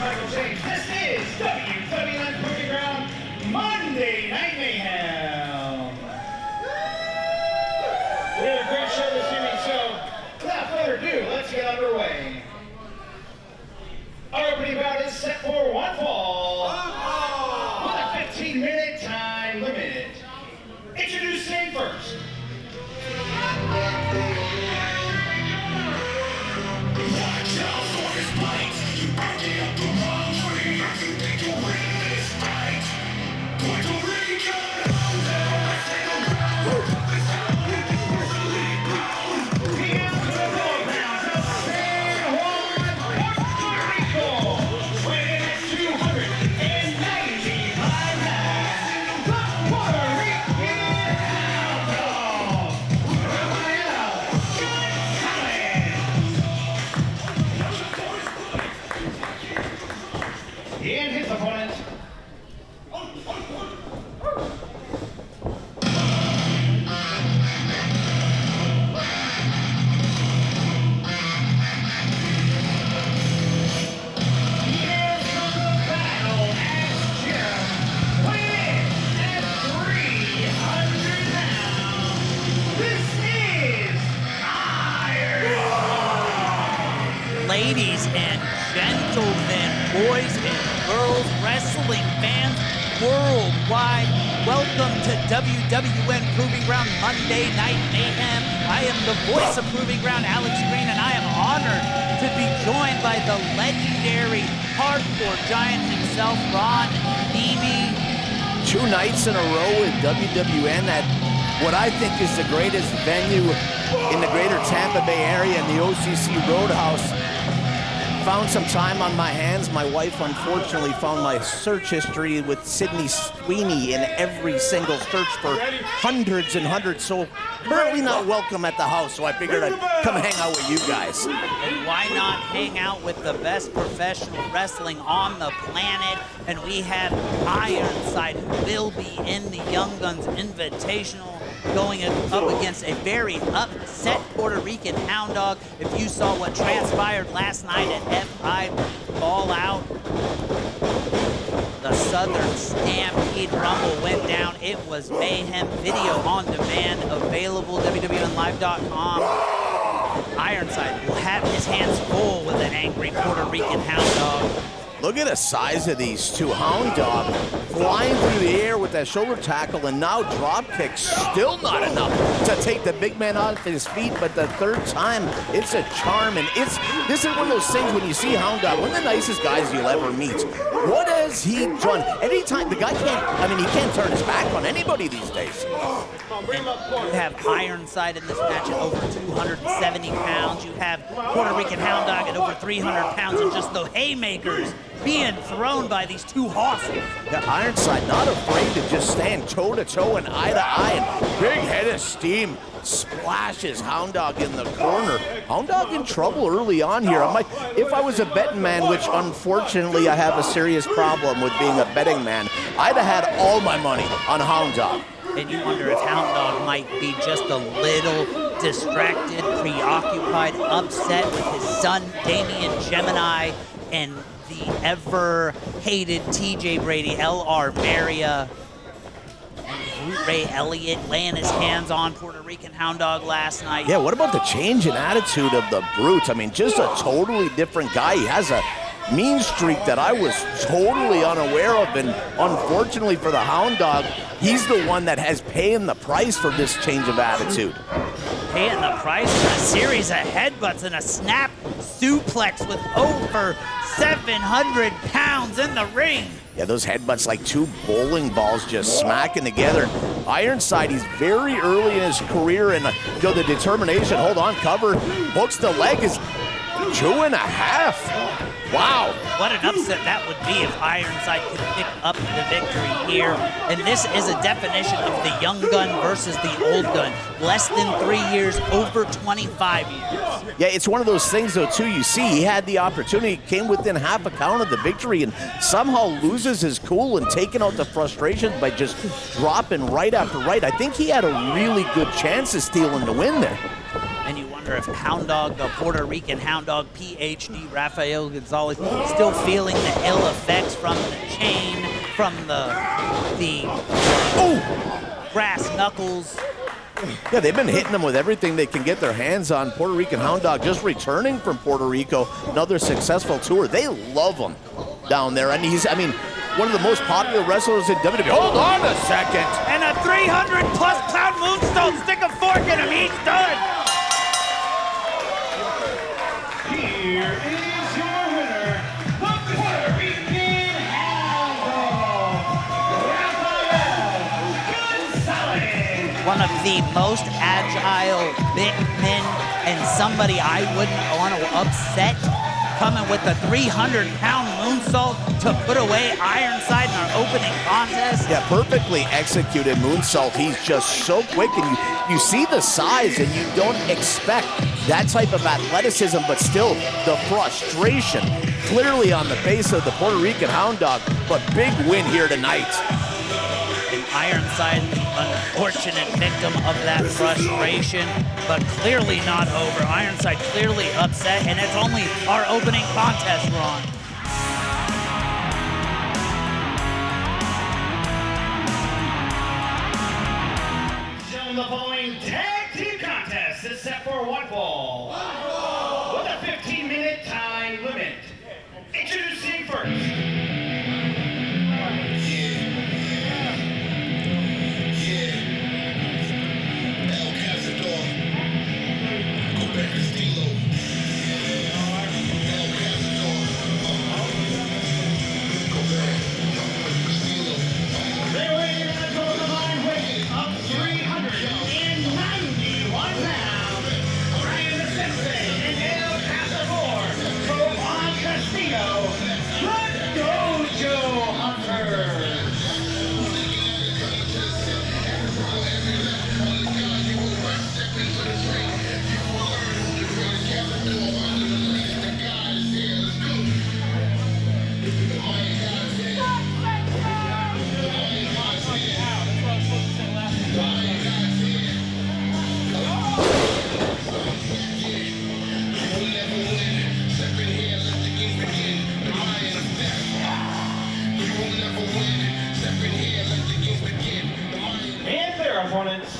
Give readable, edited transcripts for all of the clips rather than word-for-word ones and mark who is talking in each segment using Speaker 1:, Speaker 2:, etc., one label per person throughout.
Speaker 1: This is WWN Proving Ground Monday Night Mayhem. We have a great show this evening, so without further ado, let's get underway. Our opening bout is set for one fall with a 15-minute time limit. Introducing first. And his opponent.
Speaker 2: Ladies and gentlemen, boys and girls, wrestling fans worldwide, welcome to WWN Proving Ground Monday Night Mayhem. I am the voice of Proving Ground, Alex Green, and I am honored to be joined by the legendary hardcore giant himself, Ron Beebe.
Speaker 3: 2 nights in a row with WWN at what I think is the greatest venue in the greater Tampa Bay area in the OCC Road House. Found some time on my hands. My wife, unfortunately, found my search history with Sydney Sweeney in every single search for hundreds and hundreds. So currently not welcome at the house, so I figured I'd come hang out with you guys.
Speaker 2: And why not hang out with the best professional wrestling on the planet? And we have Ironside, who will be in the Young Guns Invitational, going up against a very upset Puerto Rican Hound Dogg. If you saw what transpired last night at F5 Fall Out, the Southern Stampede Rumble went down. It was mayhem. Video on demand, available, WWNLive.com. Ironside will have his hands full with an angry Puerto Rican Hound Dogg.
Speaker 3: Look at the size of these two. Hound Dogg flying through the air with that shoulder tackle, and now drop kicks. Still not enough to take the big man off his feet, but the third time, it's a charm. And this is one of those things when you see Hound Dogg, one of the nicest guys you'll ever meet. What has he done? Anytime, the guy he can't turn his back on anybody these days.
Speaker 2: And you have Ironside in this match at over 270 pounds. You have Puerto Rican Hound Dogg at over 300 pounds, and just the haymakers being thrown by these two horses.
Speaker 3: Yeah, Ironside not afraid to just stand toe-to-toe and eye-to-eye, and big head of steam splashes Hound Dogg in the corner. Hound Dogg in trouble early on here. If I was a betting man, which unfortunately I have a serious problem with being a betting man, I'd have had all my money on Hound Dogg.
Speaker 2: And you wonder if Hound Dogg might be just a little distracted, preoccupied, upset with his son, Damian Gemini, and the ever-hated TJ Brady, L.R. Maria, and Ray Elliott laying his hands on Puerto Rican Hound Dogg last night.
Speaker 3: Yeah, what about the change in attitude of the Brute? I mean, just a totally different guy. He has a mean streak that I was totally unaware of, and unfortunately for the Hound Dogg, he's the one that has paying the price for this change of attitude.
Speaker 2: Paying the price for a series of headbutts and a snap suplex with over 700 pounds in the ring.
Speaker 3: Yeah, those headbutts like two bowling balls just smacking together. Ironside, he's very early in his career, and the determination, hold on, cover, hooks the leg, is 2.5. Wow.
Speaker 2: What an upset that would be if Ironside could pick up the victory here. And this is a definition of the young gun versus the old gun. Less than 3 years, over 25 years.
Speaker 3: Yeah, it's one of those things, though, too. You see, he had the opportunity, came within half a count of the victory, and somehow loses his cool and taking out the frustrations by just dropping right after right. I think he had a really good chance of stealing the win there.
Speaker 2: And you wonder wonder if Hound Dog, the Puerto Rican Hound Dog, PhD Rafael Gonzalez, still feeling the ill effects from the chain, from the brass knuckles.
Speaker 3: Yeah, they've been hitting them with everything they can get their hands on. Puerto Rican Hound Dog just returning from Puerto Rico, another successful tour. They love him down there, and he's, I mean, one of the most popular wrestlers in WWE. Hold on a second.
Speaker 2: And a 300-plus pound moonsault. Stick a fork in him. He's done.
Speaker 1: Here is your winner, the Puerto Rican Hound Dog, Rafael Gonzalez.
Speaker 2: One of the most agile big men and somebody I wouldn't want to upset, coming with a 300-pound moonsault to put away Ironside in our opening contest.
Speaker 3: Yeah, perfectly executed moonsault. He's just so quick, and you see the size, and you don't expect that type of athleticism, but still the frustration clearly on the face of the Puerto Rican Hound Dog, but big win here tonight.
Speaker 2: And Ironside, unfortunate victim of that frustration, but clearly not over. Ironside clearly upset, and it's only our opening contest, Ron.
Speaker 1: The following tag team contest is set for one fall. With a 15-minute time limit. Introducing first. Opponents.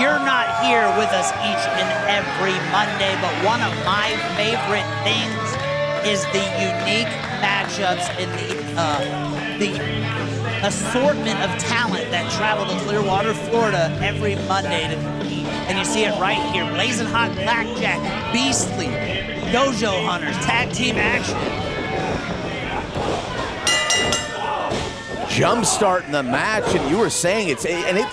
Speaker 2: You're not here with us each and every Monday, but one of my favorite things is the unique matchups and the assortment of talent that travel to Clearwater, Florida every Monday to compete. And you see it right here. Blazing Hot Blackjack, Beastly, Dojo Hunters, tag team action.
Speaker 3: Jump-starting the match, and you were saying it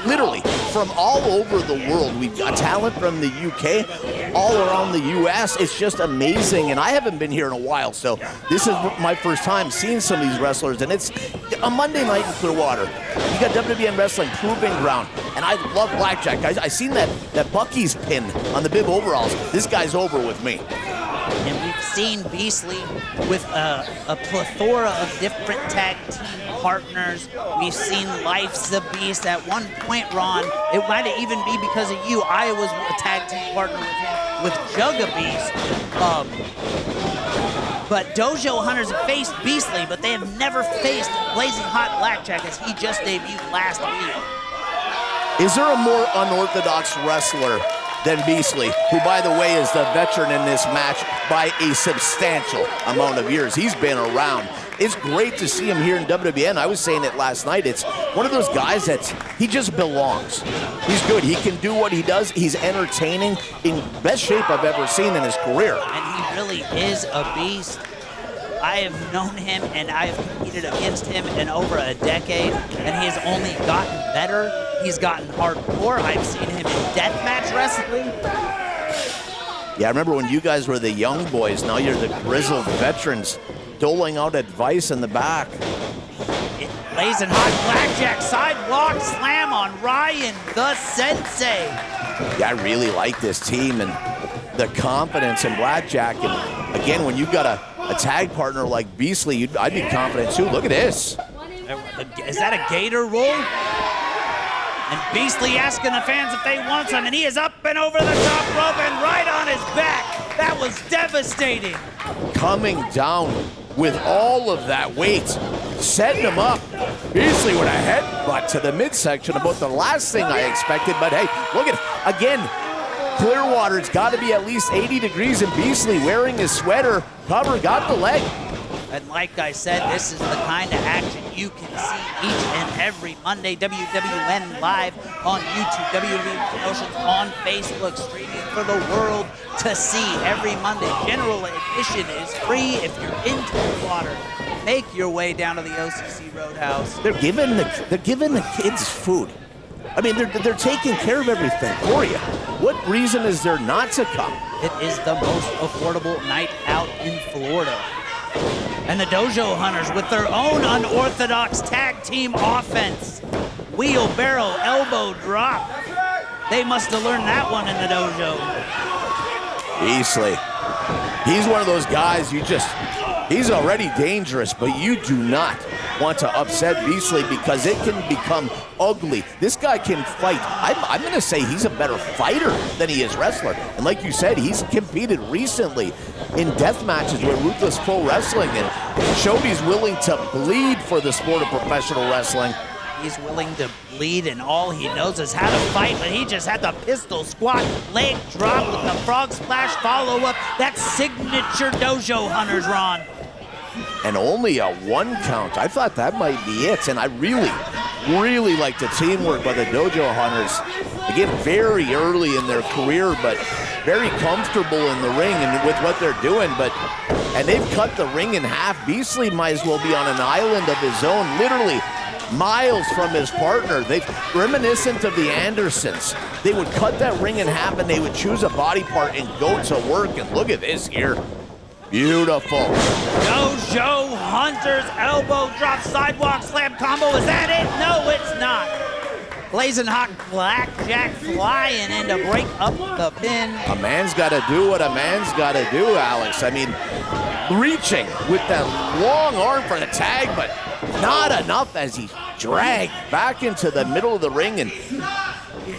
Speaker 3: literally from all over the world. We've got talent from the UK, all around the US. It's just amazing, and I haven't been here in a while, so this is my first time seeing some of these wrestlers, and it's a Monday night in Clearwater. You got WWN Wrestling Proving Ground, and I love Blackjack. I seen that Bucky's pin on the bib overalls. This guy's over with me.
Speaker 2: And we've seen Beastly with a plethora of different tag team partners. We've seen Life's a Beast. At one point, Ron, it might even be because of you, I was a tag team partner with him, with Jugga Beast. But Dojo Hunters have faced Beastly, but they have never faced Blazing Hot Blackjack, as he just debuted last week.
Speaker 3: Is there a more unorthodox wrestler than Beastly, who, by the way, is the veteran in this match by a substantial amount of years? He's been around. It's great to see him here in WWN. I was saying it last night. It's one of those guys he just belongs. He's good. He can do what he does. He's entertaining, in best shape I've ever seen in his career.
Speaker 2: And he really is a beast. I have known him and I have competed against him in over a decade, and he has only gotten better. He's gotten hardcore. I've seen him in deathmatch wrestling.
Speaker 3: Yeah, I remember when you guys were the young boys. Now you're the grizzled veterans doling out advice in the back.
Speaker 2: Blazing hot Blackjack sidewalk slam on Ryan the Sensei.
Speaker 3: Yeah, I really like this team and the confidence in Blackjack. And again, when you've got a tag partner like Beastly, I'd be confident too. Look at this.
Speaker 2: Is that a gator roll? And Beastly asking the fans if they want some, and he is up and over the top rope and right on his back. That was devastating.
Speaker 3: Coming down with all of that weight, setting him up. Beastly with a headbutt to the midsection, about the last thing I expected, but hey, look at, again, Clearwater's got to be at least 80 degrees, and Beastly wearing his sweater cover, got the leg.
Speaker 2: And like I said, this is the kind of action you can see each and every Monday. WWN Live on YouTube, WWN Promotions on Facebook, streaming for the world to see every Monday. General admission is free if you're in Clearwater. Make your way down to the OCC Road House.
Speaker 3: They're giving the kids food. I mean, they're taking care of everything for you. What reason is there not to come?
Speaker 2: It is the most affordable night out in Florida. And the Dojo Hunters with their own unorthodox tag team offense. Wheelbarrow elbow drop. They must have learned that one in the dojo.
Speaker 3: Beastly. He's one of those guys he's already dangerous, but you do not want to upset Beastly because it can become ugly. This guy can fight. I'm going to say he's a better fighter than he is wrestler. And like you said, he's competed recently in death matches with Ruthless Pro Wrestling and showed he's willing to bleed for the sport of professional wrestling.
Speaker 2: He's willing to bleed, and all he knows is how to fight, but he just had the pistol squat, leg drop with the frog splash follow-up. That's signature Dojo Hunters, Ron.
Speaker 3: And only a 1 count. I thought that might be it, and I really like the teamwork by the Dojo Hunters. Again, very early in their career, but very comfortable in the ring and with what they're doing. And they've cut the ring in half. Beastly might as well be on an island of his own, literally miles from his partner. They've reminiscent of the Andersons. They would cut that ring in half and they would choose a body part and go to work. And look at this here. Beautiful.
Speaker 2: Dojo Hunters elbow drop sidewalk slam combo. Is that it? No, it's not. Blazing hot Blackjack flying in to break up the pin.
Speaker 3: A man's got to do what a man's got to do, Alex. I mean, reaching with that long arm for the tag, but not enough as he dragged back into the middle of the ring and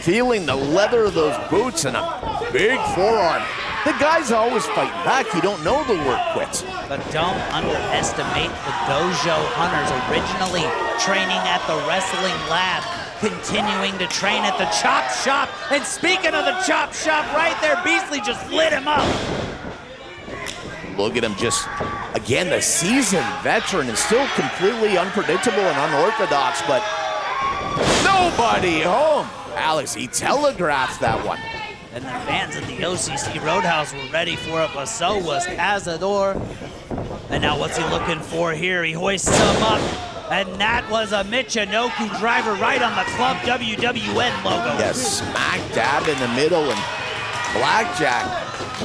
Speaker 3: feeling the leather of those boots and a big forearm. The guy's always fighting back. You don't know the work quits.
Speaker 2: But don't underestimate the Dojo Hunters, originally training at the Wrestling Lab, continuing to train at the Chop Shop. And speaking of the Chop Shop, right there, Beastly just lit him up.
Speaker 3: Look at him just, again, the seasoned veteran is still completely unpredictable and unorthodox, but nobody home. Alex, he telegraphed that one.
Speaker 2: And the fans at the OCC Road House were ready for it, but so was Cazador. And now what's he looking for here? He hoists him up, and that was a Michinoku driver right on the Club WWN logo.
Speaker 3: Yes, smack dab in the middle, and Blackjack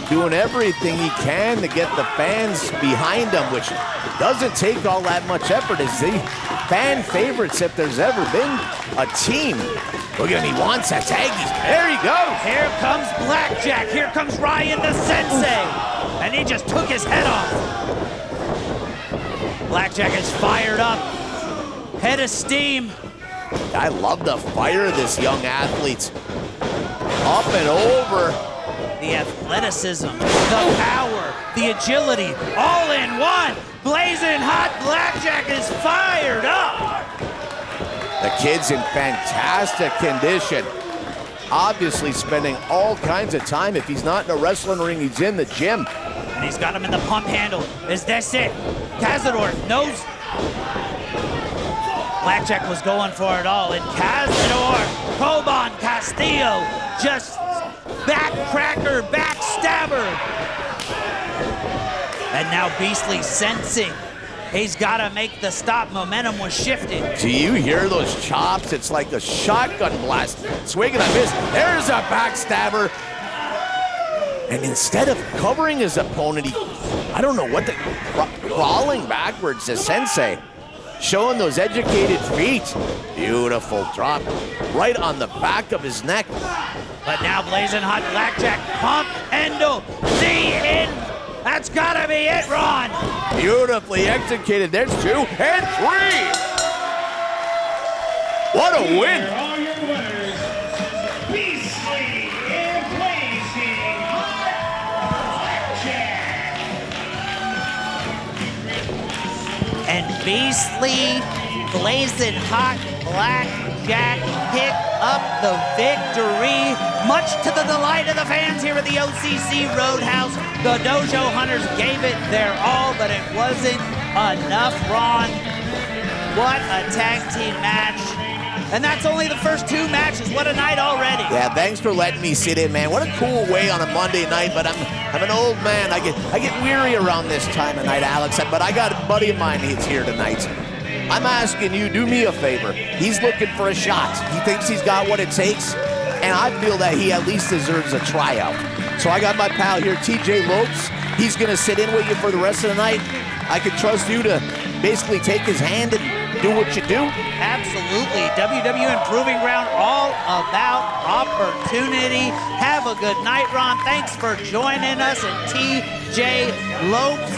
Speaker 3: doing everything he can to get the fans behind him, which doesn't take all that much effort. Is the fan favorites if there's ever been a team. Look at him, he wants that tag. There he goes.
Speaker 2: Here comes Blackjack. Here comes Ryan the Sensei. And he just took his head off. Blackjack is fired up. Head of steam.
Speaker 3: I love the fire of this young athlete. Up and over.
Speaker 2: The athleticism, the power, the agility, all in one. Blazing hot Blackjack is fired up.
Speaker 3: The kid's in fantastic condition. Obviously spending all kinds of time. If he's not in a wrestling ring, he's in the gym.
Speaker 2: And he's got him in the pump handle. Is this it? Cazador knows. Blackjack was going for it all. And Cazador, Coban Castillo, just backcracker, backstabber. And now Beastly sensing he's got to make the stop. Momentum was shifted.
Speaker 3: Do you hear those chops? It's like a shotgun blast. Swing and a miss. There's a backstabber. And instead of covering his opponent, I don't know what crawling backwards to Sensei. Showing those educated feet. Beautiful drop right on the back of his neck.
Speaker 2: But now blazing hot Blackjack pump Endo in. That's gotta be it, Ron.
Speaker 3: Beautifully executed. There's 2 and 3. What a win.
Speaker 1: Here are your winners, Beastly and Blazing Hot Blackjack.
Speaker 2: And Beastly, blazing hot Blackjack pick up the victory, much to the delight of the fans here at the OCC Road House. The Dojo Hunters gave it their all, but it wasn't enough, Ron. What a tag team match. And that's only the first 2 matches. What a night already.
Speaker 3: Yeah, thanks for letting me sit in, man. What a cool way on a Monday night, but I'm an old man. I get weary around this time of night, Alex, but I got a buddy of mine that's here tonight. I'm asking you, do me a favor. He's looking for a shot. He thinks he's got what it takes, and I feel that he at least deserves a tryout. So I got my pal here, TJ Lopes. He's gonna sit in with you for the rest of the night. I can trust you to basically take his hand and do what you do.
Speaker 2: Absolutely. WWN Proving Ground, all about opportunity. Have a good night, Ron. Thanks for joining us. And TJ Lopes,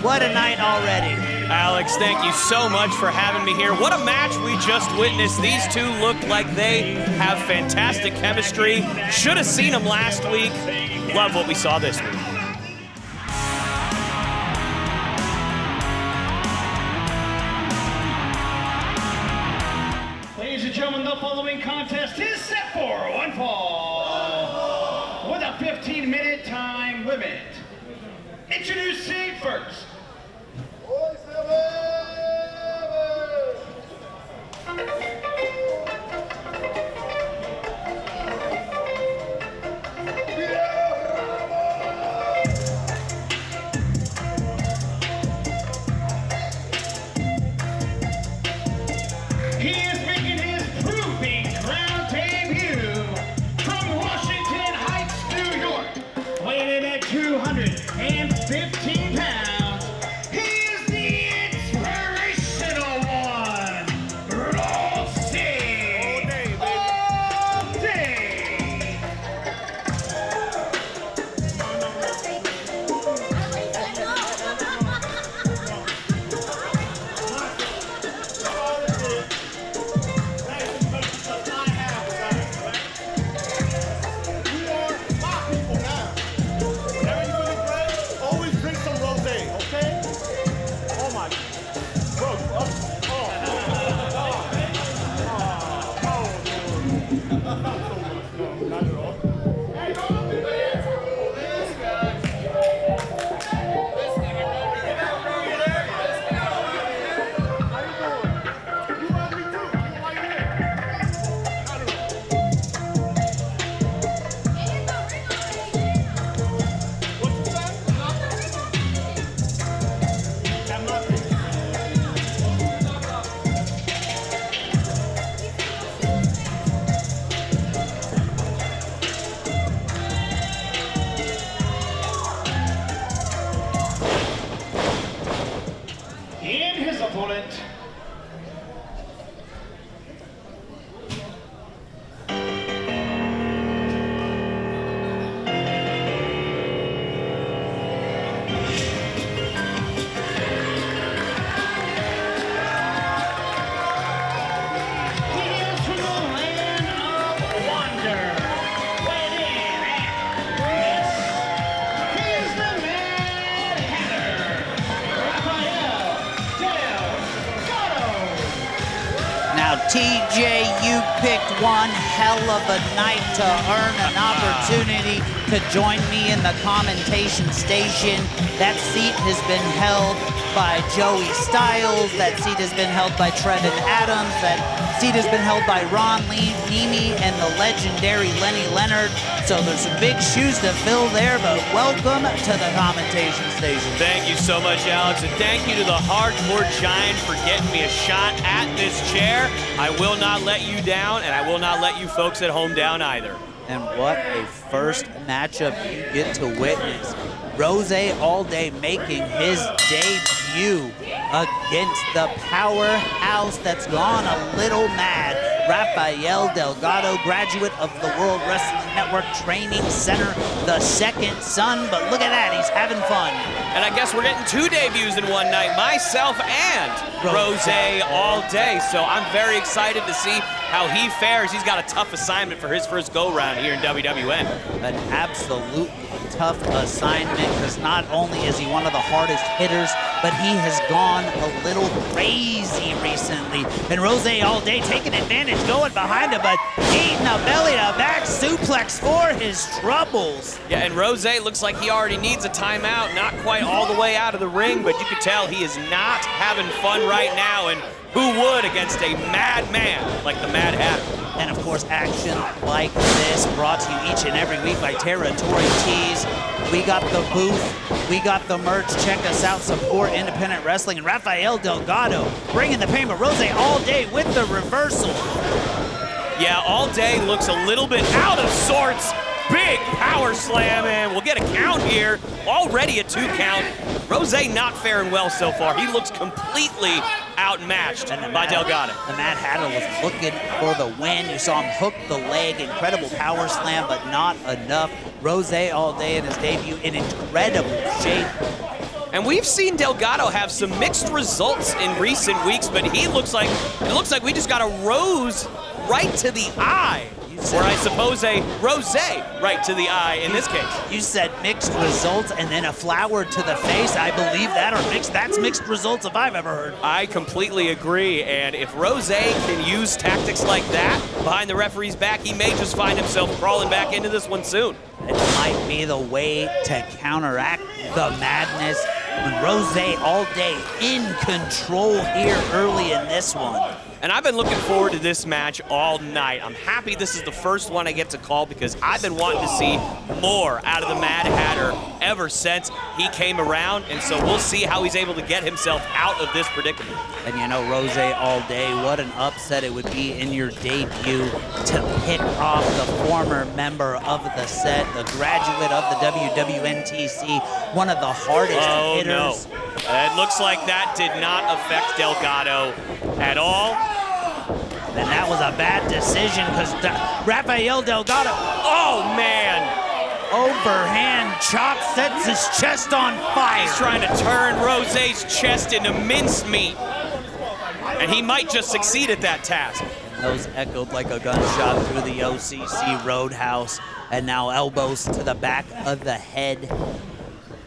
Speaker 2: what a night already.
Speaker 4: Alex, thank you so much for having me here. What a match we just witnessed. These 2 look like they have fantastic chemistry. Should have seen them last week. Love what we saw this week.
Speaker 1: Ladies and gentlemen, the following contest is set for one fall with a 15-minute time limit. Introducing first. He is making his Proving Ground debut from Washington Heights, New York, weighing in at 215 pounds. He is the inspirational one, Roze. Allday. Opponent.
Speaker 2: TJ, you picked one hell of a night to earn an opportunity to join me in the commentation station. That seat has been held by Joey Styles. That seat has been held by Trevin Adams. That seat has been held by Ron Nemi and the legendary Lenny Leonard. So there's some big shoes to fill there, but welcome to the commentation station.
Speaker 4: Thank you so much, Alex, and thank you to the Hardcore Giant for getting me a shot at this chair. I will not let you down, and I will not let you folks at home down either.
Speaker 2: And what a first matchup you get to witness. Roze Allday making his debut against the powerhouse that's gone a little mad. Rafael Delgado, graduate of the World Wrestling Network Training Center, the second son, but look at that, he's having fun.
Speaker 4: And I guess we're getting 2 debuts in one night, myself and Roze Allday. So I'm very excited to see how he fares. He's got a tough assignment for his first go-round here in WWN.
Speaker 2: An absolutely tough assignment, because not only is he one of the hardest hitters, but he has gone a little crazy recently. And Roze Allday taking advantage, going behind him, but eating a belly-to-back suplex for his troubles.
Speaker 4: Yeah, and Roze looks like he already needs a timeout, not quite all the way out of the ring, but you can tell he is not having fun right now, and who would against a madman like the Mad Hatter?
Speaker 2: And of course, action like this brought to you each and every week by Territory Tees. We got the booth, we got the merch. Check us out, support independent wrestling. And Rafael Delgado bringing the pain, but Roze Allday with the reversal.
Speaker 4: Yeah, Allday looks a little bit out of sorts. Big power slam, and we'll get a count here. Already a 2 count. Roze not faring well so far. He looks completely outmatched by Delgado.
Speaker 2: The Mad Hatter was looking for the win. You saw him hook the leg, incredible power slam, but not enough. Roze Allday in his debut in incredible shape.
Speaker 4: And we've seen Delgado have some mixed results in recent weeks, but it looks like we just got a Roze right to the eye. Or I suppose a Roze right to the eye in this case.
Speaker 2: You said mixed results and then a flower to the face. I believe that, or that's mixed results if I've ever heard.
Speaker 4: I completely agree, and if Roze can use tactics like that behind the referee's back, he may just find himself crawling back into this one soon.
Speaker 2: It might be the way to counteract the madness when Roze Allday in control here early in this one.
Speaker 4: And I've been looking forward to this match all night. I'm happy this is the first one I get to call, because I've been wanting to see more out of the Mad Hatter ever since he came around, and so we'll see how he's able to get himself out of this predicament.
Speaker 2: And you know, Roze Allday, what an upset it would be in your debut to pick off the former member of the set, the graduate of the WWNTC, one of the hardest hitters.
Speaker 4: No. It looks like that did not affect Delgado at all.
Speaker 2: And that was a bad decision, because Rafael Delgado,
Speaker 4: oh man!
Speaker 2: Overhand chop sets his chest on fire.
Speaker 4: He's trying to turn Roze's chest into mincemeat. And he might just succeed at that task.
Speaker 2: And those echoed like a gunshot through the OCC Road House. And now elbows to the back of the head.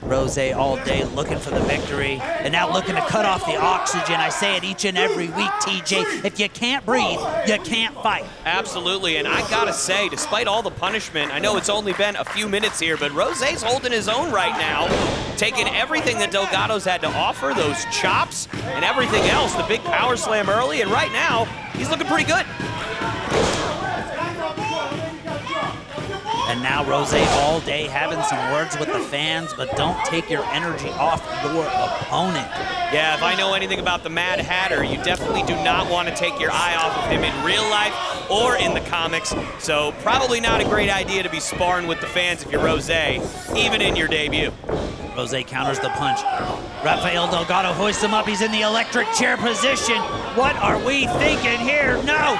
Speaker 2: Roze Allday looking for the victory, and now looking to cut off the oxygen. I say it each and every week, TJ. If you can't breathe, you can't fight.
Speaker 4: Absolutely, and I gotta say, despite all the punishment, I know it's only been a few minutes here, but Roze's holding his own right now, taking everything that Delgado's had to offer, those chops and everything else, the big power slam early, and right now, he's looking pretty good.
Speaker 2: And now Roze Allday having some words with the fans, but don't take your energy off your opponent.
Speaker 4: Yeah, if I know anything about the Mad Hatter, you definitely do not want to take your eye off of him in real life or in the comics, so probably not a great idea to be sparring with the fans if you're Roze, even in your debut.
Speaker 2: Roze counters the punch. Rafael Delgado hoists him up. He's in the electric chair position. What are we thinking here? No!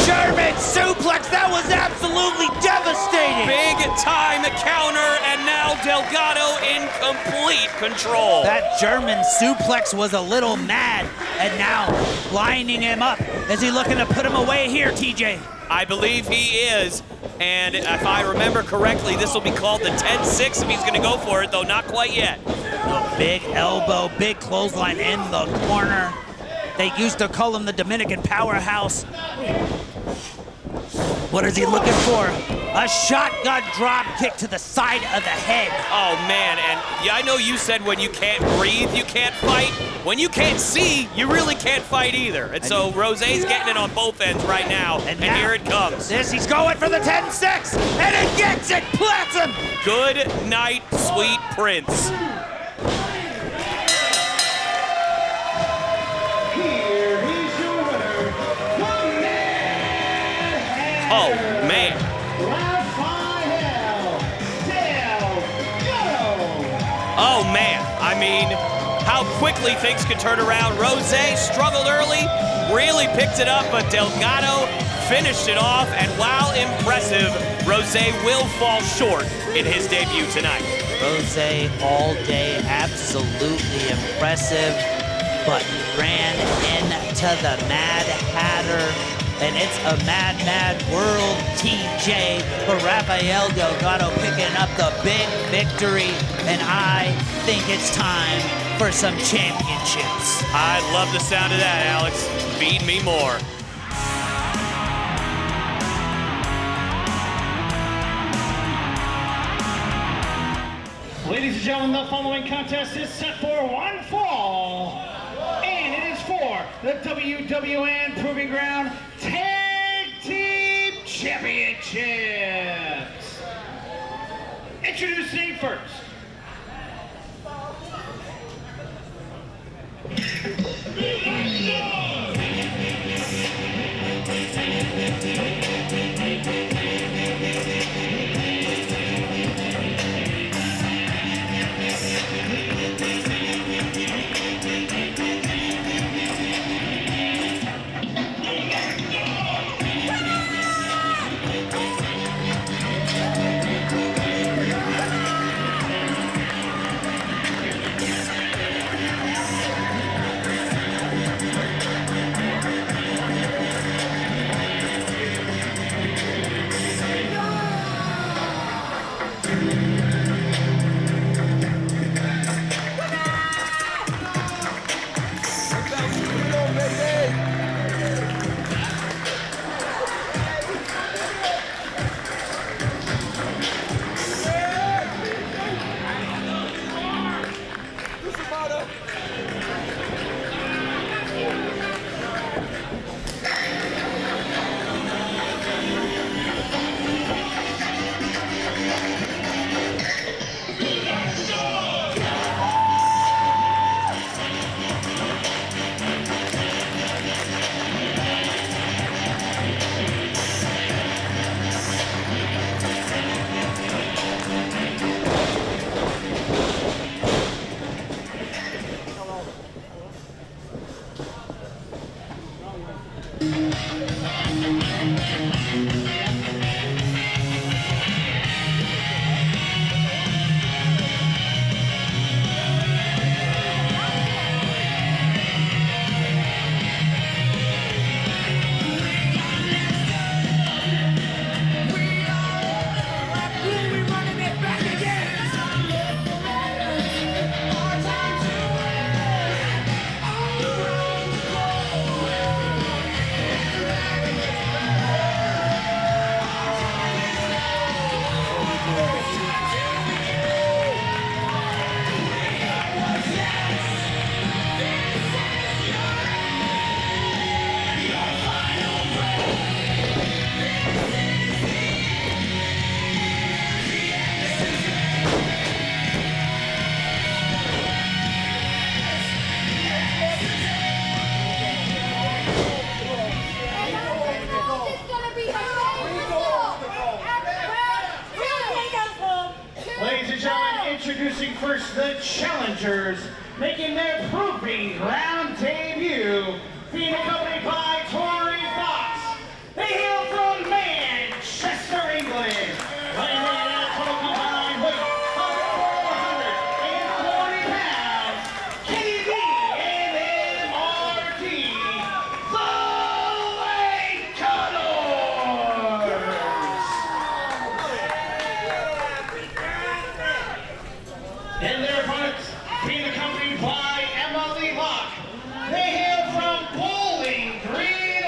Speaker 2: German suplex, that was absolutely devastating.
Speaker 4: Big time counter, and now Delgado in complete control.
Speaker 2: That German suplex was a little mad, and now lining him up. Is he looking to put him away here, TJ?
Speaker 4: I believe he is, and if I remember correctly, this will be called the 10-6 if he's gonna go for it, though not quite yet.
Speaker 2: A big elbow, big clothesline in the corner. They used to call him the Dominican powerhouse. What is he looking for? A shotgun drop kick to the side of the head.
Speaker 4: Oh man, and yeah, I know you said when you can't breathe, you can't fight. When you can't see, you really can't fight either. And so Roze's getting it on both ends right now, and here it comes.
Speaker 2: He's going for the 10-6, and it gets it, platinum.
Speaker 4: Good night, sweet prince. Oh, man. Oh man, I mean, how quickly things could turn around. Roze struggled early, really picked it up, but Delgado finished it off, and while impressive, Roze will fall short in his debut tonight.
Speaker 2: Roze all day, absolutely impressive, but ran into the Mad Hatter, and it's a mad world, TJ, for Rafael Delgado picking up the big victory, and I think it's time for some championships.
Speaker 4: I love the sound of that, Alex. Feed me more.
Speaker 1: Ladies and gentlemen, the following contest is set for one fall, and it is for the WWN Proving Ground Tag Team Championships. Introducing first, introducing first the challengers, making their Proving Ground debut, being accompanied by Tory Fox. They hail from Manchester, England. Weighing in at a total combined weight of 440 pounds, KD and MRT, the Lancadores. And their opponents being accompanied by Emily Locke. They hail from Bowling Green,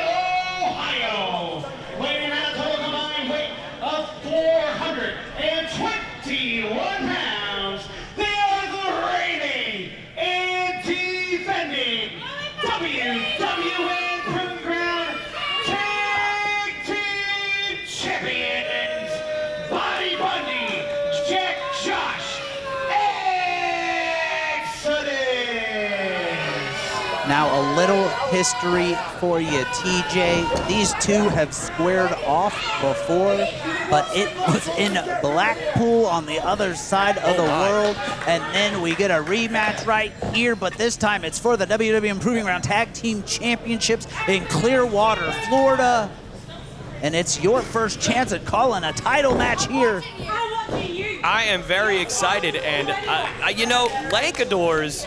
Speaker 2: Now, a little history for you, TJ. These two have squared off before, but it was in Blackpool on the other side of the world. And then we get a rematch right here, but this time it's for the WWN Proving Ground Tag Team Championships in Clearwater, Florida. And it's your first chance at calling a title match here.
Speaker 4: I am very excited, and you know, Lancadores,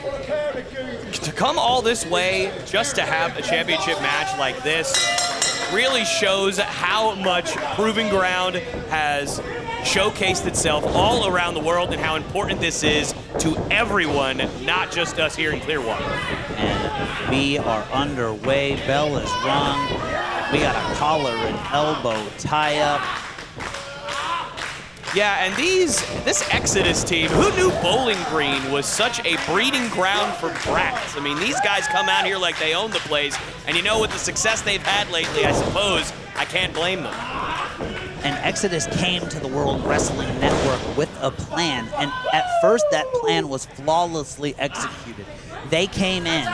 Speaker 4: to come all this way just to have a championship match like this really shows how much Proving Ground has showcased itself all around the world and how important this is to everyone, not just us here in Clearwater.
Speaker 2: And we are underway. Bell is rung. We got a collar and elbow tie-up.
Speaker 4: Yeah, and this Exodus team, who knew Bowling Green was such a breeding ground for brats? I mean, these guys come out here like they own the place, and you know, with the success they've had lately, I suppose I can't blame them.
Speaker 2: And Exodus came to the World Wrestling Network with a plan, and at first that plan was flawlessly executed. They came in.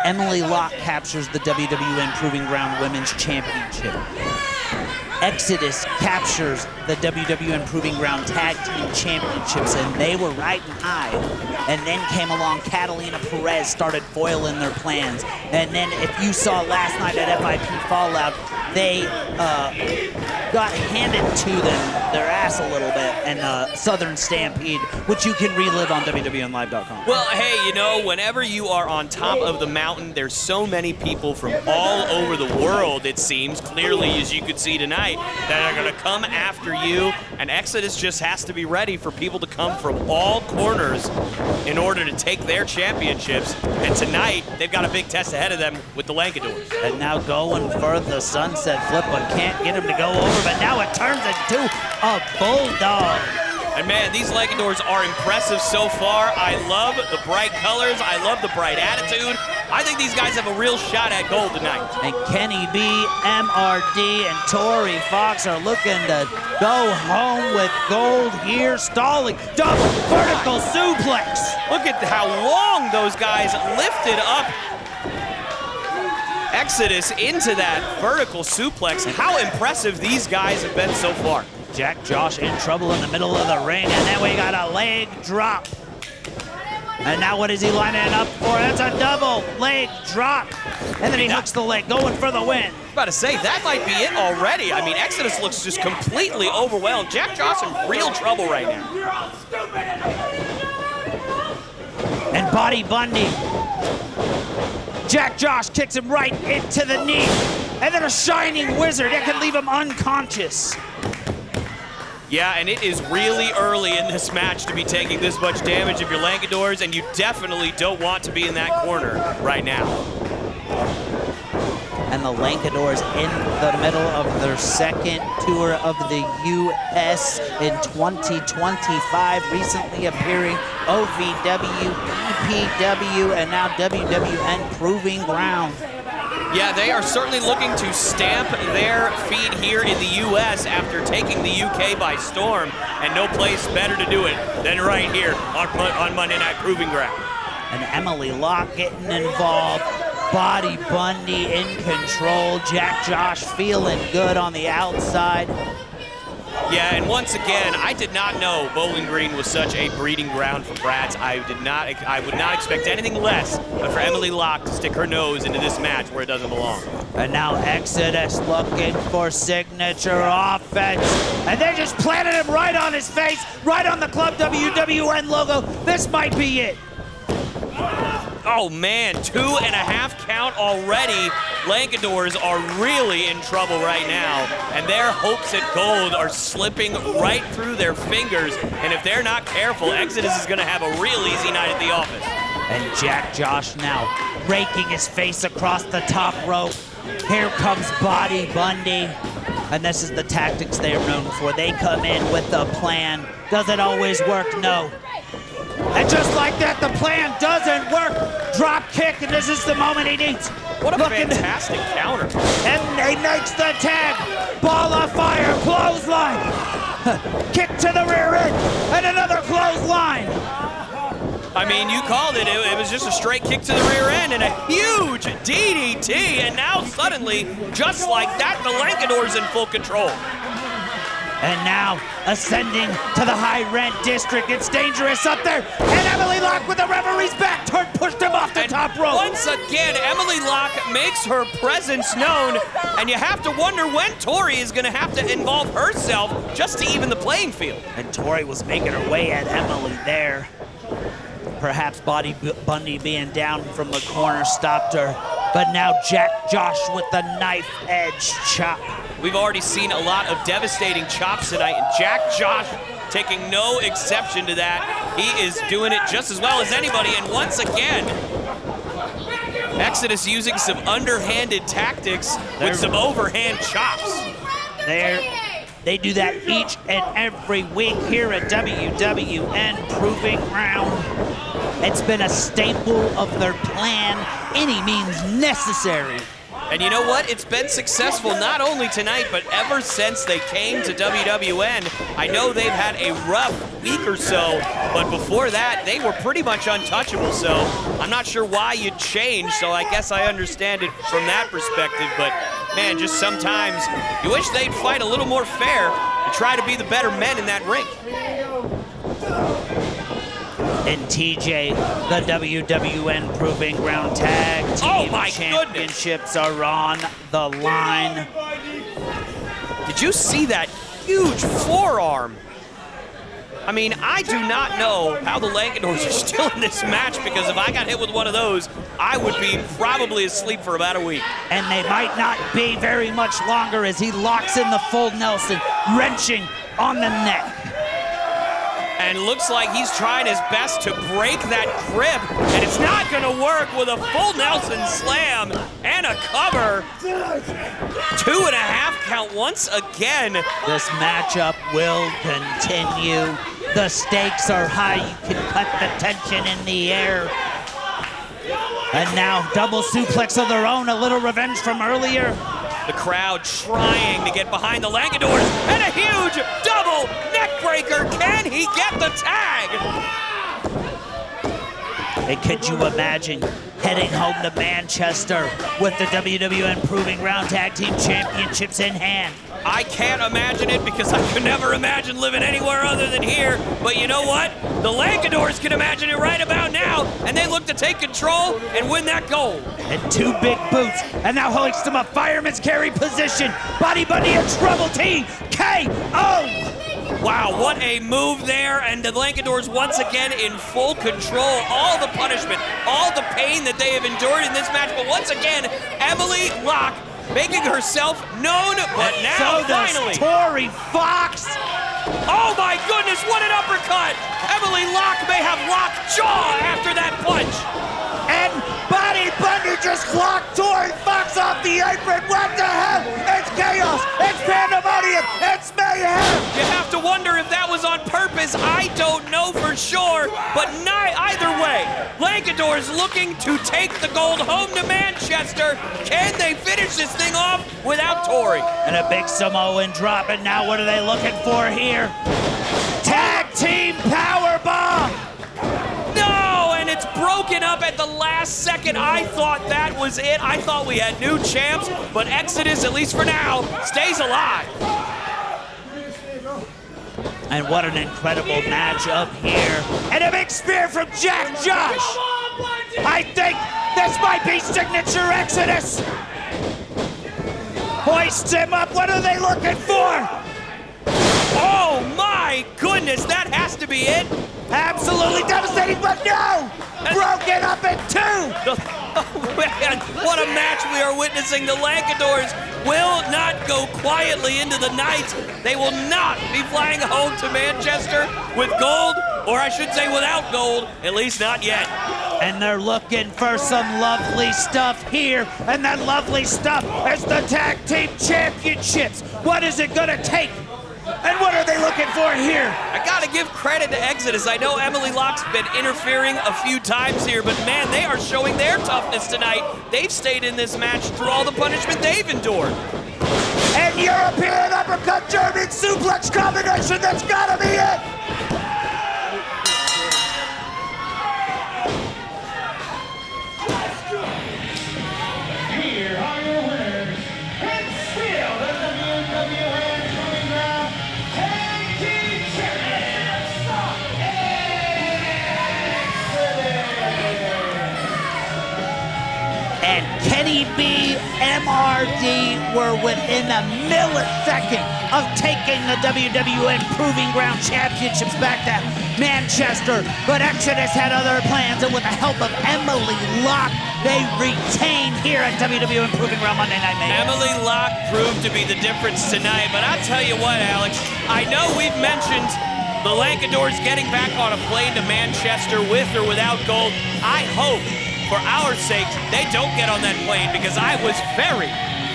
Speaker 2: Emily Locke captures the WWN Proving Ground Women's Championship. Exodus captures the WWN Proving Ground Tag Team Championships, and they were riding high. And then came along Catalina Perez, started foiling their plans. And then if you saw last night at FIP Fallout, they got handed to them, their ass a little bit, in Southern Stampede, which you can relive on WWNLive.com.
Speaker 4: Well, hey, you know, whenever you are on top of the mountain, there's so many people from all over the world, it seems, clearly, as you could see tonight, that are going to come after you, and Exodus just has to be ready for people to come from all corners in order to take their championships. And tonight, they've got a big test ahead of them with the Lancadores.
Speaker 2: And now going for the sunset flip, but can't get him to go over, but now it turns into a bulldog.
Speaker 4: And man, these Lancadores are impressive so far. I love the bright colors. I love the bright attitude. I think these guys have a real shot at gold tonight.
Speaker 2: And Kenny B, MRD, and Tori Fox are looking to go home with gold here. Stalling, double vertical suplex.
Speaker 4: Look at how long those guys lifted up Exodus into that vertical suplex. How impressive these guys have been so far.
Speaker 2: Jack Josh in trouble in the middle of the ring, and then we got a leg drop. And now what is he lining up for? That's a double leg drop. And then he hooks the leg, going for the win.
Speaker 4: I was about to say, that might be it already. I mean, Exodus looks just completely overwhelmed. Jack Josh in real trouble right now.
Speaker 2: And Body Bundy. Jack Josh kicks him right into the knee. And then a Shining Wizard that can leave him unconscious.
Speaker 4: Yeah, and it is really early in this match to be taking this much damage if you're Lancadores, and you definitely don't want to be in that corner right now.
Speaker 2: And the Lancadores in the middle of their second tour of the U.S. in 2025, recently appearing OVW, EPW, and now WWN Proving Ground.
Speaker 4: Yeah, they are certainly looking to stamp their feet here in the U.S. after taking the U.K. by storm, and no place better to do it than right here on Monday Night Proving Ground.
Speaker 2: And Emily Locke getting involved. Body Bundy in control. Jack Josh feeling good on the outside.
Speaker 4: Yeah, and once again, I did not know Bowling Green was such a breeding ground for brats. I would not expect anything less but for Emily Locke to stick her nose into this match where it doesn't belong.
Speaker 2: And now Exodus looking for signature offense. And they just planted him right on his face, right on the Club WWN logo. This might be it.
Speaker 4: Oh man, 2.5 count already. Lancadores are really in trouble right now, and their hopes at gold are slipping right through their fingers, and if they're not careful, Exodus is gonna have a real easy night at the office.
Speaker 2: And Jack Josh now raking his face across the top rope. Here comes Body Bundy. And this is the tactics they are known for. They come in with a plan. Does it always work? No. And just like that, the plan doesn't work. Drop kick, and this is the moment he needs.
Speaker 4: What a fantastic counter.
Speaker 2: And he makes the tag. Ball of fire, clothesline. Kick to the rear end, and another clothesline.
Speaker 4: I mean, you called it. It was just a straight kick to the rear end and a huge DDT. And now suddenly, just like that, the Lancadores in full control.
Speaker 2: And now ascending to the high rent district. It's dangerous up there. And Emily Locke with the referee's back turn pushed him off the top rope.
Speaker 4: Once again, Emily Locke makes her presence known. And you have to wonder when Tori is going to have to involve herself just to even the playing field.
Speaker 2: And Tori was making her way at Emily there. Perhaps Bundy being down from the corner stopped her. But now Jack Josh with the knife edge chop.
Speaker 4: We've already seen a lot of devastating chops tonight, and Jack Josh taking no exception to that. He is doing it just as well as anybody, and once again, Exodus using some underhanded tactics with some overhand chops.
Speaker 2: They do that each and every week here at WWN Proving Ground. It's been a staple of their plan, any means necessary.
Speaker 4: And you know what? It's been successful not only tonight, but ever since they came to WWN. I know they've had a rough week or so, but before that, they were pretty much untouchable. So I'm not sure why you'd change, so I guess I understand it from that perspective. But man, just sometimes you wish they'd fight a little more fair and try to be the better men in that ring.
Speaker 2: And TJ, the WWN Proving Ground Tag Team Championships are on the line.
Speaker 4: Did you see that huge forearm? I mean, I do not know how the Lancadores are still in this match, because if I got hit with one of those, I would be probably asleep for about a week.
Speaker 2: And they might not be very much longer as he locks in the full Nelson, wrenching on the neck.
Speaker 4: And looks like he's trying his best to break that grip, and it's not gonna work with a full Nelson slam and a cover. 2.5 count once again.
Speaker 2: This matchup will continue. The stakes are high. You can cut the tension in the air. And now double suplex of their own, a little revenge from earlier.
Speaker 4: The crowd trying to get behind the Lancadores, and a huge double neck breaker. Can he get the tag?
Speaker 2: And could you imagine heading home to Manchester with the WWN Proving Ground Tag Team Championships in hand?
Speaker 4: I can't imagine it, because I could never imagine living anywhere other than here. But you know what? The Lancadores can imagine it right about now, and they look to take control and win that gold.
Speaker 2: And two big boots, and now hoists him a fireman's carry position. Body Bundy in trouble, TKO!
Speaker 4: Wow, what a move there, and the Lancadores once again in full control. All the punishment, all the pain that they have endured in this match, but once again, Emily Locke making herself known, but now
Speaker 2: so
Speaker 4: finally.
Speaker 2: Tori Fox.
Speaker 4: Oh my goodness, what an uppercut! Emily Locke may have locked jaw after that punch.
Speaker 2: And Body Bundy just clocked Tori Fox off the apron. What the hell? It's chaos. It's pandemonium. It's mayhem.
Speaker 4: You have to wonder if that was on purpose. I don't know for sure, but either way, Lancadores looking to take the gold home to Manchester. Can they finish this thing off without Tori?
Speaker 2: And a big Samoan drop, and now what are they looking for here? Tag team powerbomb.
Speaker 4: No, and it's broken up at the last second. I thought that was it. I thought we had new champs, but Exodus, at least for now, stays alive.
Speaker 2: And what an incredible match up here. And a big spear from Jack Josh. I think this might be signature Exodus. Hoists him up. What are they looking for?
Speaker 4: Oh my goodness, that has to be it.
Speaker 2: Absolutely devastating, but no! Broken up in two!
Speaker 4: Oh man, what a match we are witnessing. The Lancadores will not go quietly into the night. They will not be flying home to Manchester with gold, or I should say without gold, at least not yet.
Speaker 2: And they're looking for some lovely stuff here, and that lovely stuff is the Tag Team Championships. What is it gonna take? And what are they looking for here?
Speaker 4: I gotta give credit to Exodus. I know Emily Locke's been interfering a few times here, but man, they are showing their toughness tonight. They've stayed in this match through all the punishment they've endured.
Speaker 2: And European uppercut German suplex combination, that's gotta be it! and Kenny B, MRD were within a millisecond of taking the WWN Proving Ground Championships back to Manchester, but Exodus had other plans, and with the help of Emily Locke, they retained here at WWN Proving Ground Monday Night Mayhem.
Speaker 4: Emily Locke proved to be the difference tonight, but I'll tell you what, Alex, I know we've mentioned the Lancadores getting back on a plane to Manchester with or without gold. I hope, for our sake, they don't get on that plane, because I was very,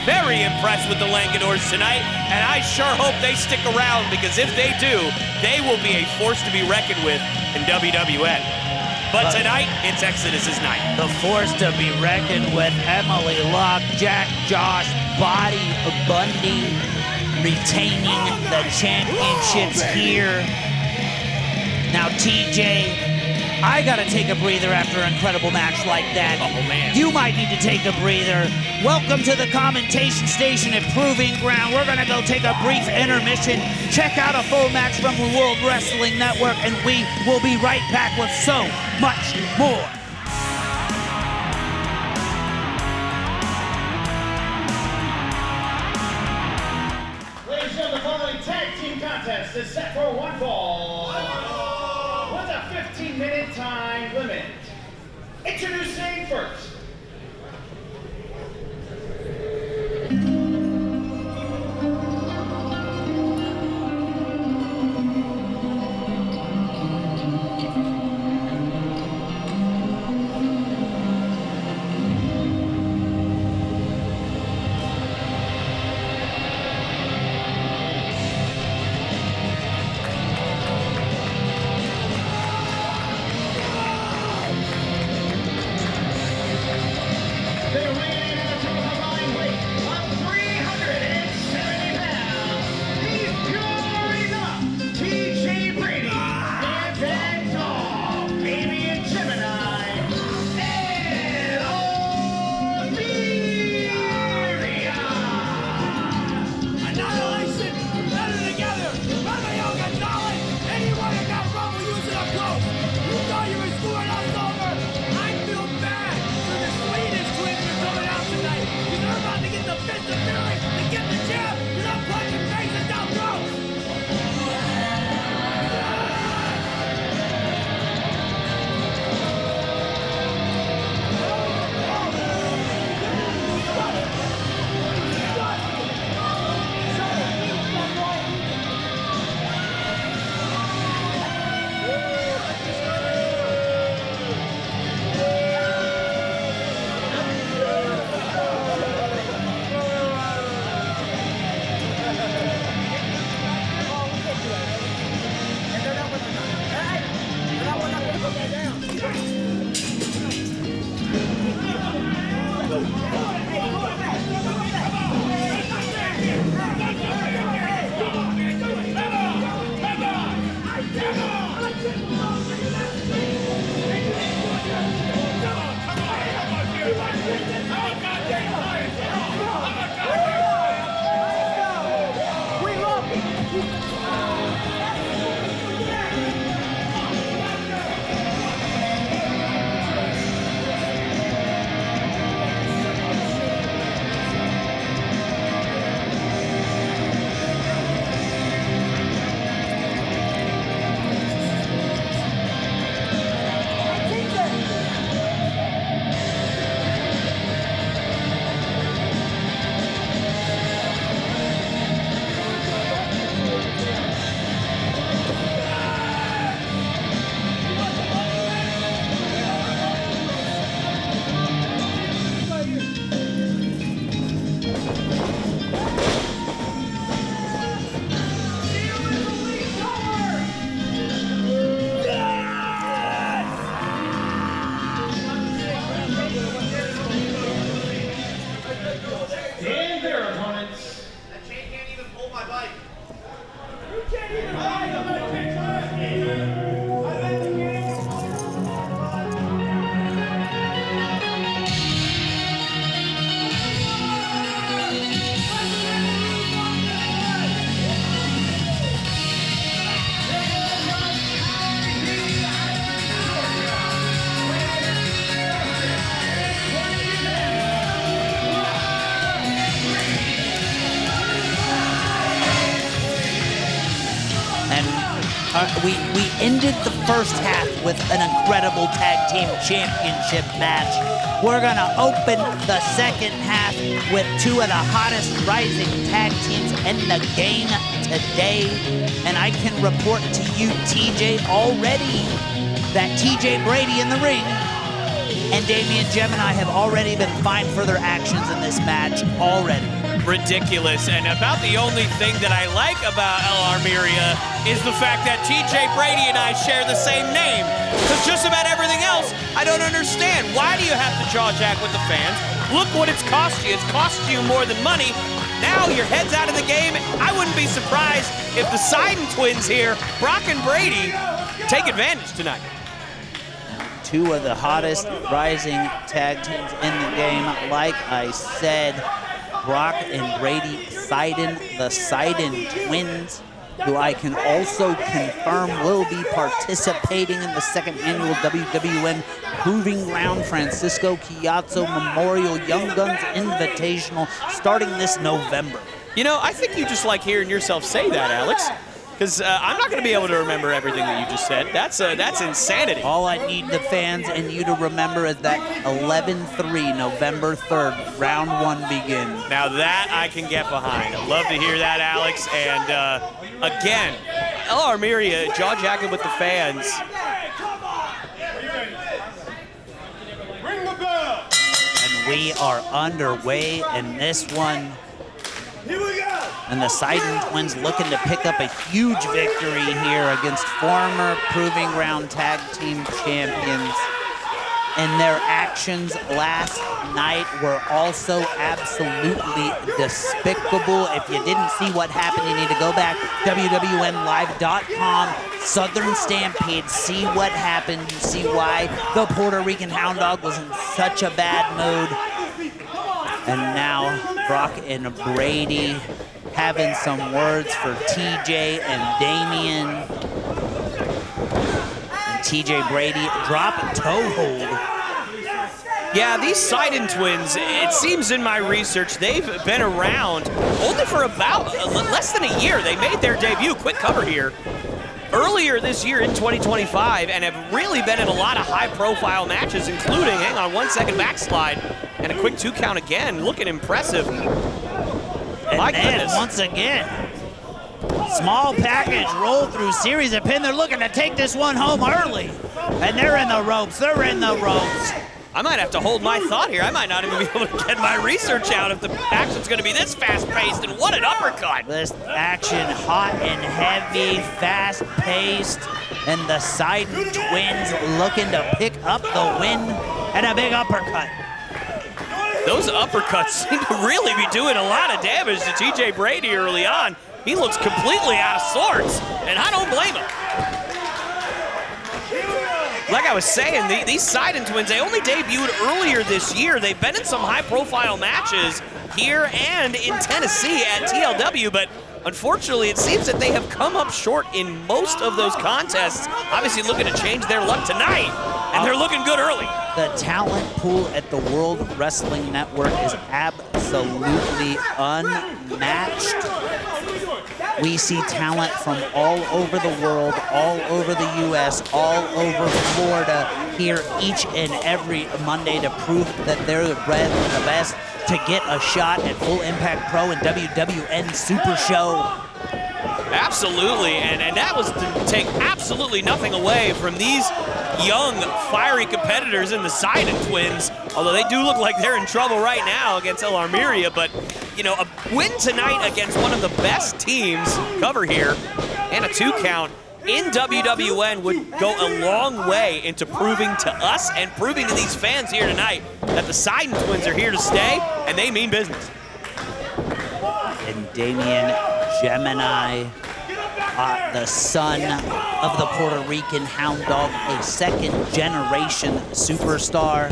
Speaker 4: very impressed with the Lancadores tonight, and I sure hope they stick around, because if they do, they will be a force to be reckoned with in WWN. But tonight, it's Exodus's night.
Speaker 2: The force to be reckoned with, Emily Locke, Jack, Josh, Body, Bundy, retaining the championships here. Now, TJ, I gotta take a breather after an incredible match like that.
Speaker 4: Oh, man.
Speaker 2: You might need to take a breather. Welcome to the commentation station at Proving Ground. We're gonna go take a brief intermission, check out a full match from the World Wrestling Network, and we will be right back with so much more.
Speaker 1: Ladies and gentlemen, the following tag team contest is set for one fall with a 15-minute time limit. Introducing first,
Speaker 2: we ended the first half with an incredible tag team championship match. We're gonna open the second half with two of the hottest rising tag teams in the game today. And I can report to you, TJ, already that TJ Brady in the ring and Damian Gemini have already been fined for their actions in this match already.
Speaker 4: Ridiculous. And about the only thing that I like about El Armeria is the fact that TJ Brady and I share the same name. Because just about everything else, I don't understand. Why do you have to jaw jack with the fans? Look what it's cost you. It's cost you more than money. Now your head's out of the game. I wouldn't be surprised if the Siden twins here, Brock and Brady, take advantage tonight.
Speaker 2: Two of the hottest rising tag teams in the game. Like I said, Brock and Brady Siden, the Siden twins, who I can also confirm will be participating in the second annual WWN Proving Ground Francisco Chiazzo Memorial Young Guns Invitational starting this November.
Speaker 4: You know, I think you just like hearing yourself say that, Alex. Because I'm not going to be able to remember everything that you just said. That's insanity.
Speaker 2: All I need the fans and you to remember is that 11-3, November 3rd, round one begins.
Speaker 4: Now that I can get behind. I'd love to hear that, Alex. And again, El Armeria jaw-jacking with the fans.
Speaker 2: And we are underway in this one.
Speaker 1: Here we go.
Speaker 2: And the Siden twins looking to pick up a huge victory here against former Proving Ground Tag Team Champions. And their actions last night were also absolutely despicable. If you didn't see what happened, you need to go back, WWNLive.com, Southern Stampede, see what happened. You see why the Puertorican Hound Dog was in such a bad mood. And now Brock and Brady having some words for TJ and Damian. And TJ Brady dropping toe hold.
Speaker 4: Yeah, these Siden twins, it seems in my research, they've been around only for about less than a year. They made their debut, quick cover here, earlier this year in 2025, and have really been in a lot of high-profile matches, including, hang on, 1 second backslide, and a quick 2 count again, looking impressive.
Speaker 2: And
Speaker 4: My
Speaker 2: then,
Speaker 4: goodness.
Speaker 2: once again, small package roll through series of pin. They're looking to take this one home early. And they're in the ropes. They're in the ropes.
Speaker 4: I might have to hold my thought here. I might not even be able to get my research out if the action's going to be this fast-paced, and what an uppercut.
Speaker 2: This action hot and heavy, fast-paced, and the Siden twins looking to pick up the win and a big uppercut.
Speaker 4: Those uppercuts seem to really be doing a lot of damage to TJ Brady early on. He looks completely out of sorts, and I don't blame him. Like I was saying, these Siden twins, they only debuted earlier this year. They've been in some high-profile matches here and in Tennessee at TLW, but unfortunately, it seems that they have come up short in most of those contests. Obviously looking to change their luck tonight, and they're looking good early.
Speaker 2: The talent pool at the World Wrestling Network is absolutely unmatched. We see talent from all over the world, all over the U.S., all over Florida here each and every Monday to prove that they're the best to get a shot at Full Impact Pro and WWN Supershow.
Speaker 4: Absolutely, and that was to take absolutely nothing away from these young, fiery competitors in the Siden twins, although they do look like they're in trouble right now against El Armeria, but, you know, a win tonight against one of the best teams, cover here, and a 2 count in WWN would go a long way into proving to us and proving to these fans here tonight that the Siden twins are here to stay, and they mean business.
Speaker 2: And Damian Gemini, the son of the Puerto Rican Hound Dog, a second-generation superstar.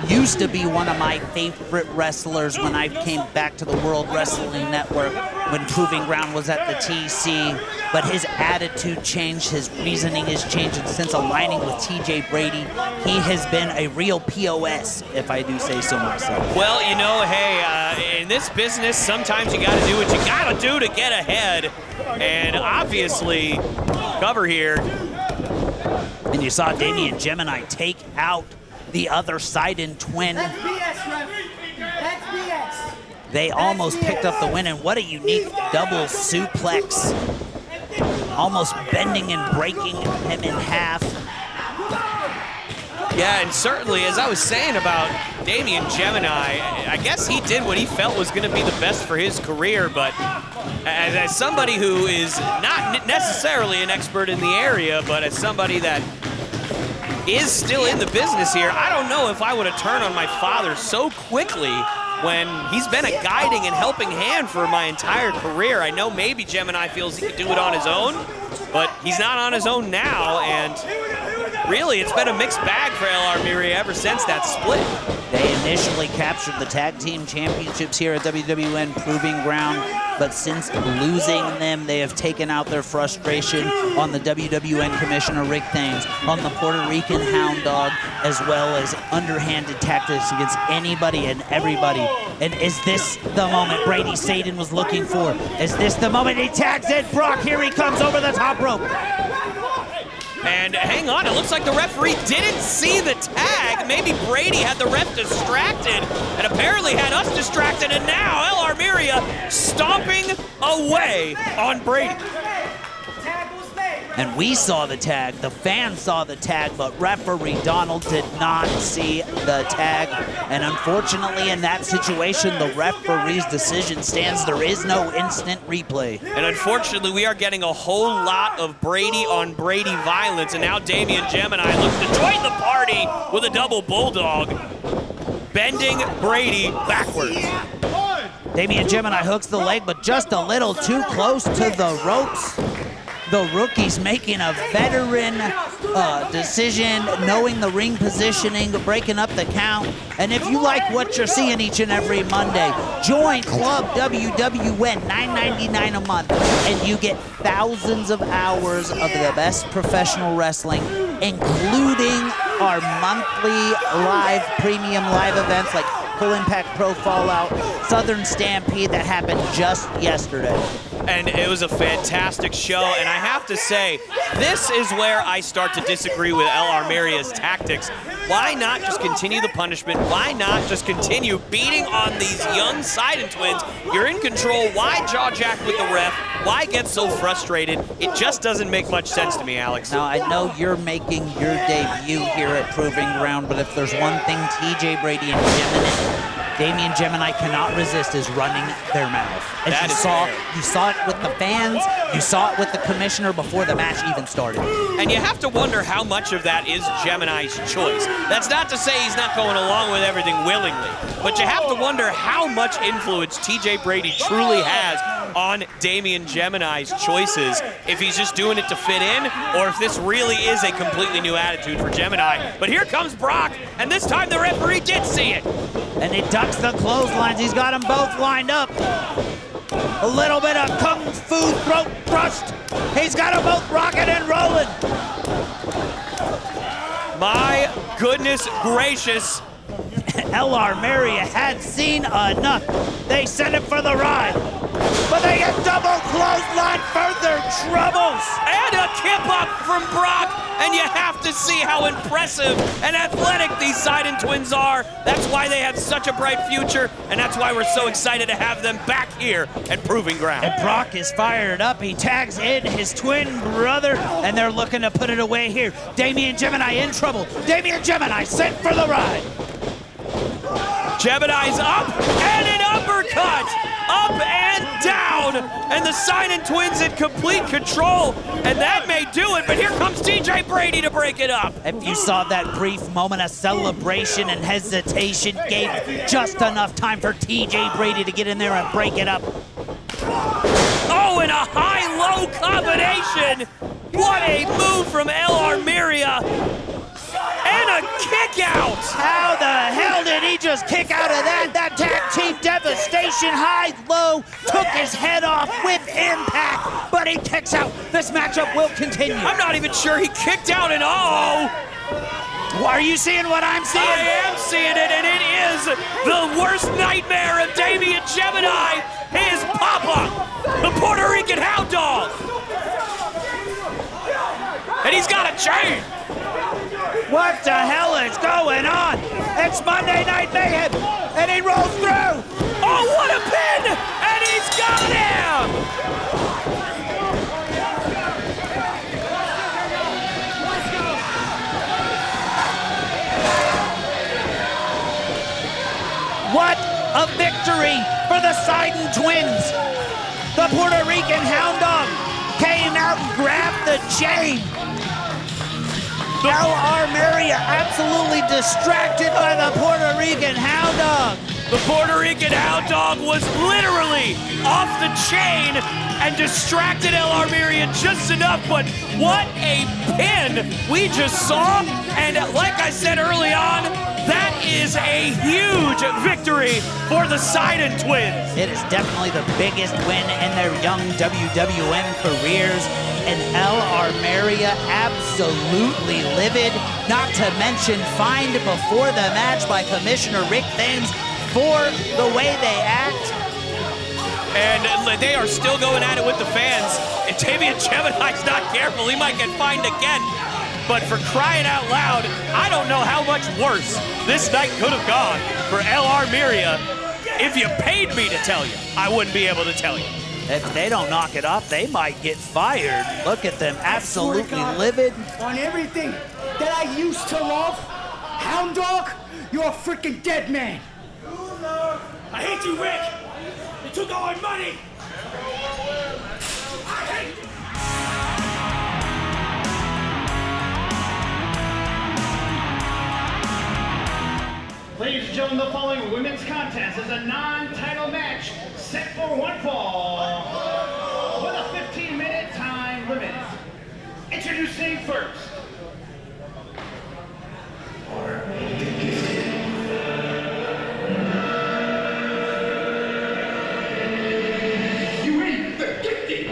Speaker 2: used to be one of my favorite wrestlers when I came back to the World Wrestling Network when Proving Ground was at the TC, but his attitude changed, his reasoning has changed, and since aligning with TJ Brady, he has been a real POS, if I do say so myself.
Speaker 4: Well, you know, hey, in this business, sometimes you gotta do what you gotta do to get ahead, and obviously, cover here.
Speaker 2: And you saw Damian Gemini take out the other Siden twin.
Speaker 5: That's BS, ref. That's BS.
Speaker 2: They almost picked up the win, and what a unique double suplex. Almost bending and breaking him in half.
Speaker 4: Yeah, and certainly, as I was saying about Damian Gemini, I guess he did what he felt was going to be the best for his career, but as somebody who is not necessarily an expert in the area, but as somebody that is still in the business here, I don't know if I would have turned on my father so quickly when he's been a guiding and helping hand for my entire career. I know maybe Gemini feels he could do it on his own, but he's not on his own now, and really, it's been a mixed bag for LR Miri ever since that split.
Speaker 2: They initially captured the tag team championships here at WWN Proving Ground, but since losing them, they have taken out their frustration on the WWN Commissioner Rick Thames, on the Puertorican Hound Dogg, as well as underhanded tactics against anybody and everybody. And is this the moment Brady Seyden was looking for? Is this the moment he tags in Brock? Here he comes over the top rope.
Speaker 4: And hang on, it looks like the referee didn't see the tag. Maybe Brady had the ref distracted, and apparently had us distracted, and now LR Miria stomping away on Brady.
Speaker 2: And we saw the tag, the fans saw the tag, but referee Donald did not see the tag. And unfortunately, in that situation, the referee's decision stands. There is no instant replay.
Speaker 4: And unfortunately, we are getting a whole lot of Brady on Brady violence. And now Damian Gemini looks to join the party with a double bulldog, bending Brady backwards.
Speaker 2: Damian Gemini hooks the leg, but just a little too close to the ropes. The rookie's making a veteran decision, knowing the ring positioning, breaking up the count. And if you like what you're seeing each and every Monday, join Club WWN, $9.99 a month, and you get thousands of hours of the best professional wrestling, including our monthly live, premium live events like Full Impact Pro Fallout, Southern Stampede that happened just yesterday.
Speaker 4: And it was a fantastic show, and I have to say, this is where I start to disagree with LR Miria's tactics. Why not just continue the punishment? Why not just continue beating on these young Siden twins? You're in control. Why jaw jack with the ref? Why get so frustrated? It just doesn't make much sense to me, Alex.
Speaker 2: Now, I know you're making your debut here at Proving Ground, but if there's one thing TJ Brady and Damian Gemini cannot resist is running their mouth. As
Speaker 4: That
Speaker 2: you
Speaker 4: is
Speaker 2: saw,
Speaker 4: fair.
Speaker 2: you saw it with the fans, you saw it with the commissioner before the match even started.
Speaker 4: And you have to wonder how much of that is Gemini's choice. That's not to say he's not going along with everything willingly, but you have to wonder how much influence TJ Brady truly has on Damian Gemini's choices, if he's just doing it to fit in, or if this really is a completely new attitude for Gemini. But here comes Brock, and this time the referee did see it.
Speaker 2: And he ducks the clotheslines. He's got them both lined up. A little bit of kung fu throat thrust. He's got them both rocking and rolling.
Speaker 4: My goodness gracious.
Speaker 2: LR Maria had seen enough. They sent him for the ride. But they get double clothesline for their troubles.
Speaker 4: And a kip up from Brock, and you have to see how impressive and athletic these Siden twins are. That's why they have such a bright future, and that's why we're so excited to have them back here at Proving Ground.
Speaker 2: And Brock is fired up. He tags in his twin brother, and they're looking to put it away here. Damian Gemini in trouble. Damian Gemini sent for the ride.
Speaker 4: Gemini's up, and an uppercut! Up and down, and the Siden twins in complete control, and that may do it, but here comes TJ Brady to break it up.
Speaker 2: If you saw that brief moment of celebration and hesitation, gave just enough time for TJ Brady to get in there and break it up.
Speaker 4: Oh, and a high-low combination! What a move from LR Miria! And a kick out!
Speaker 2: How the hell does kick out of that. That tag team devastation, high-low, took his head off with impact, but he kicks out. This matchup will continue.
Speaker 4: I'm not even sure he kicked out and oh!
Speaker 2: Are you seeing what I'm seeing?
Speaker 4: I am seeing it, and it is the worst nightmare of Damien Gemini. His Papa, the Puerto Rican Hound Dog. And he's got a chain.
Speaker 2: What the hell is going on? It's Monday Night Mayhem, and he rolls through.
Speaker 4: Oh, what a pin! And he's got him!
Speaker 2: What a victory for the Siden twins. The Puerto Rican Hound Dog came out and grabbed the chain. L.R. Maria absolutely distracted by the Puerto Rican Hound Dog.
Speaker 4: The Puerto Rican Hound Dog was literally off the chain and distracted L.R. Maria just enough, but what a pin we just saw. And like I said early on, that is a huge victory for the Siden twins.
Speaker 2: It is definitely the biggest win in their young WWN careers. And L.R. Maria absolutely livid, not to mention fined before the match by Commissioner Rick Thames for the way they act.
Speaker 4: And they are still going at it with the fans. If Damien Gemini's not careful, he might get fined again. But for crying out loud, I don't know how much worse this night could have gone for L.R. Maria. If you paid me to tell you, I wouldn't be able to tell you.
Speaker 2: If they don't knock it off, they might get fired. Look at them, absolutely livid.
Speaker 5: On everything that I used to love, Hound Dog, you're a freaking dead man.
Speaker 6: I hate you, Rick. You took all my money. I hate you.
Speaker 1: Ladies and gentlemen, the following women's contest is a non-title match set for one fall with a 15-minute time limit. Introducing first.
Speaker 6: You ain't the gifted.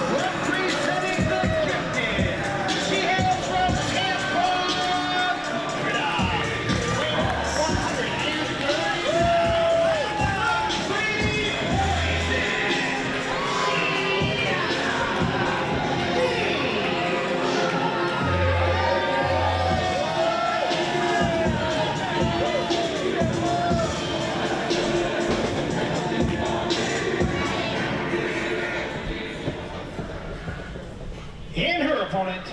Speaker 1: Representing the gifted, she hails from Tampa, Florida. And her opponent.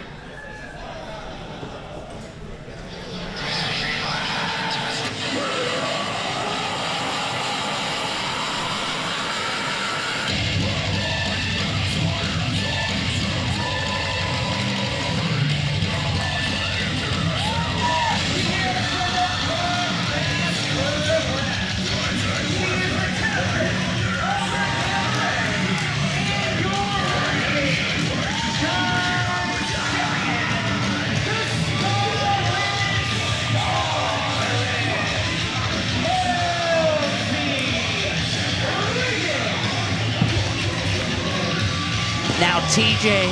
Speaker 2: Now, TJ,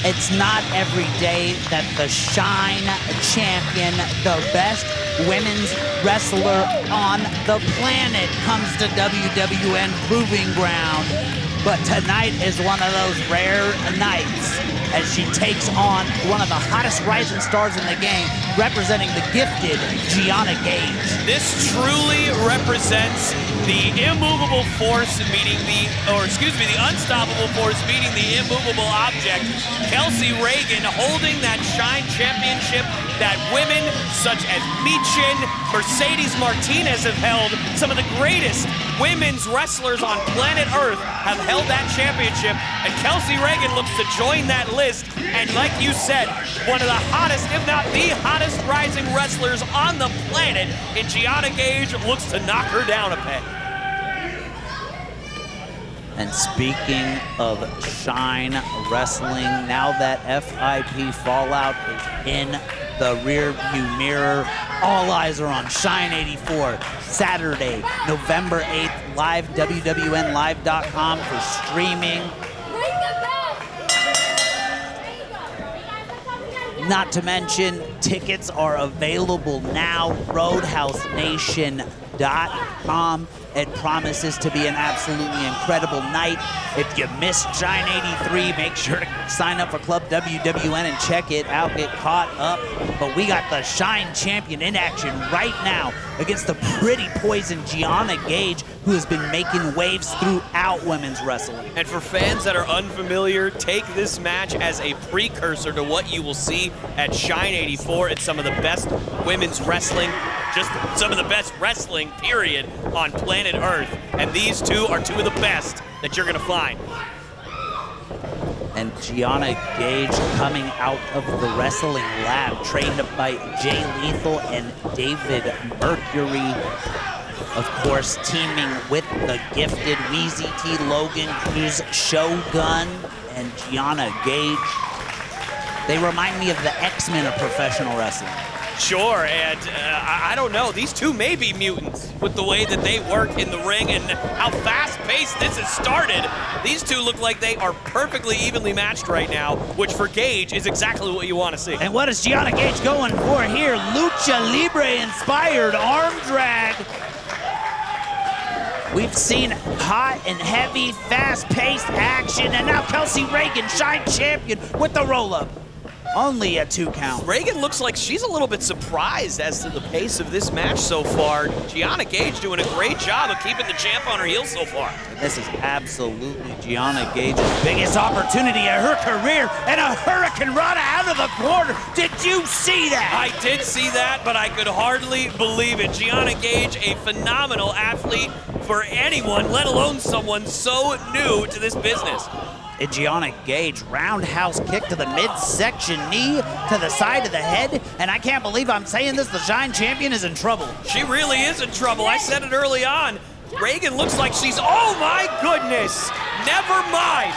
Speaker 2: it's not every day that the Shine champion, the best women's wrestler on the planet, comes to WWN Proving Ground. But tonight is one of those rare nights as she takes on one of the hottest rising stars in the game, representing the gifted Gianna Gage.
Speaker 4: This truly represents the immovable force meeting the unstoppable force meeting the immovable object. Kelsey Raegan holding that Shine Championship that women such as Michin, Mercedes Martinez have held. Some of the greatest women's wrestlers on planet Earth have held that championship, and Kelsey Raegan looks to join that list. And like you said, one of the hottest, if not the hottest rising wrestlers on the planet, and Gianna Gage looks to knock her down a peg.
Speaker 2: And speaking of Shine Wrestling, now that FIP Fallout is in the rearview mirror, all eyes are on Shine 84, Saturday, November 8th, live, WWNLive.com for streaming. Not to mention, tickets are available now, RoadhouseNation.com. It promises to be an absolutely incredible night. If you missed Shine 83, make sure to sign up for Club WWN and check it out, get caught up. But we got the Shine champion in action right now against the pretty poison Gianna Gage, who has been making waves throughout women's wrestling.
Speaker 4: And for fans that are unfamiliar, take this match as a precursor to what you will see at Shine 84. It's some of the best women's wrestling, just some of the best wrestling, period, on planet Earth. And these two are two of the best that you're gonna find.
Speaker 2: And Gianna Gage coming out of the wrestling lab, trained by Jay Lethal and David Mercury. Of course, teaming with the gifted Weezy T. Logan Cruz, Shogun, and Gianna Gage. They remind me of the X-Men of professional wrestling.
Speaker 4: Sure, and I don't know, these two may be mutants with the way that they work in the ring and how fast-paced this has started. These two look like they are perfectly evenly matched right now, which for Gage is exactly what you want to see.
Speaker 2: And what is Gianna Gage going for here? Lucha Libre-inspired arm drag. We've seen hot and heavy, fast-paced action, and now Kelsey Raegan, Shine champion, with the roll-up. Only a 2 count.
Speaker 4: Raegan looks like she's a little bit surprised as to the pace of this match so far. Gianna Gage doing a great job of keeping the champ on her heels so far.
Speaker 2: This is absolutely Gianna Gage's biggest opportunity of her career, and a hurricane rana out of the corner. Did you see that?
Speaker 4: I did see that, but I could hardly believe it. Gianna Gage, a phenomenal athlete for anyone, let alone someone so new to this business.
Speaker 2: And Gianna Gage, roundhouse kick to the midsection, knee to the side of the head, and I can't believe I'm saying this, the Shine champion is in trouble.
Speaker 4: She really is in trouble. I said it early on. Raegan looks like she's, oh my goodness, never mind.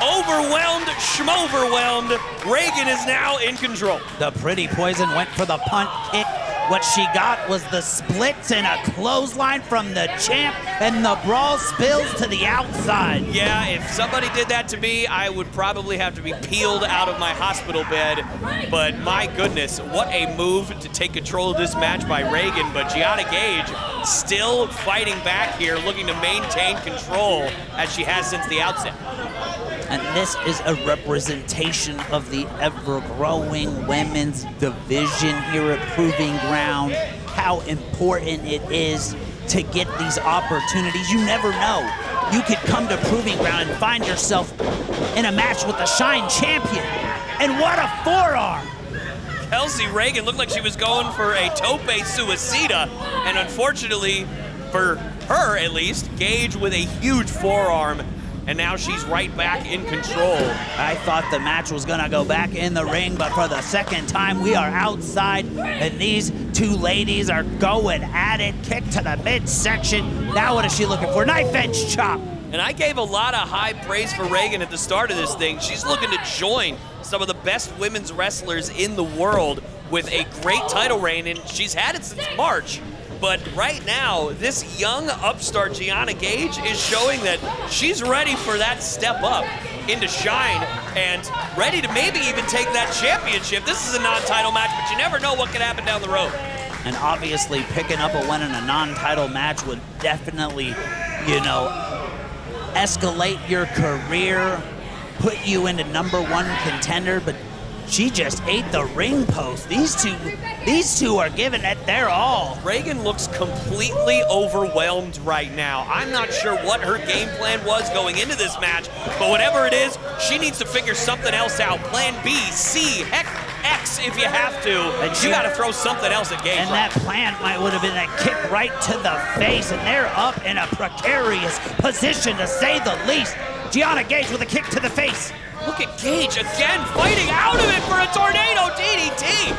Speaker 4: Overwhelmed, schmoverwhelmed. Raegan is now in control.
Speaker 2: The pretty poison went for the punt kick. What she got was the splits and a clothesline from the champ, and the brawl spills to the outside.
Speaker 4: Yeah, if somebody did that to me, I would probably have to be peeled out of my hospital bed. But my goodness, what a move to take control of this match by Raegan. But Gianna Gage still fighting back here, looking to maintain control as she has since the outset.
Speaker 2: And this is a representation of the ever-growing women's division here at Proving Ground, how important it is to get these opportunities. You never know. You could come to Proving Ground and find yourself in a match with the Shine champion. And what a forearm!
Speaker 4: Kelsey Raegan looked like she was going for a tope suicida, and unfortunately, for her at least, Gage with a huge forearm. And now she's right back in control.
Speaker 2: I thought the match was gonna go back in the ring, but for the second time, we are outside, and these two ladies are going at it. Kick to the midsection. Now what is she looking for? Knife edge chop.
Speaker 4: And I gave a lot of high praise for Raegan at the start of this thing. She's looking to join some of the best women's wrestlers in the world with a great title reign, and she's had it since March. But right now, this young upstart Gianna Gage is showing that she's ready for that step up into Shine and ready to maybe even take that championship. This is a non-title match, but you never know what could happen down the road.
Speaker 2: And obviously, picking up a win in a non-title match would definitely, you know, escalate your career, put you into #1 contender, but she just ate the ring post. These two are giving it their all.
Speaker 4: Raegan looks completely overwhelmed right now. I'm not sure what her game plan was going into this match, but whatever it is, she needs to figure something else out. Plan B, C, heck, X if you have to. And you got to throw something else at Gage.
Speaker 2: And that plan would have been a kick right to the face, and they're up in a precarious position to say the least. Gianna Gage with a kick to the face.
Speaker 4: Look at Gage again fighting out of it for a tornado DDT.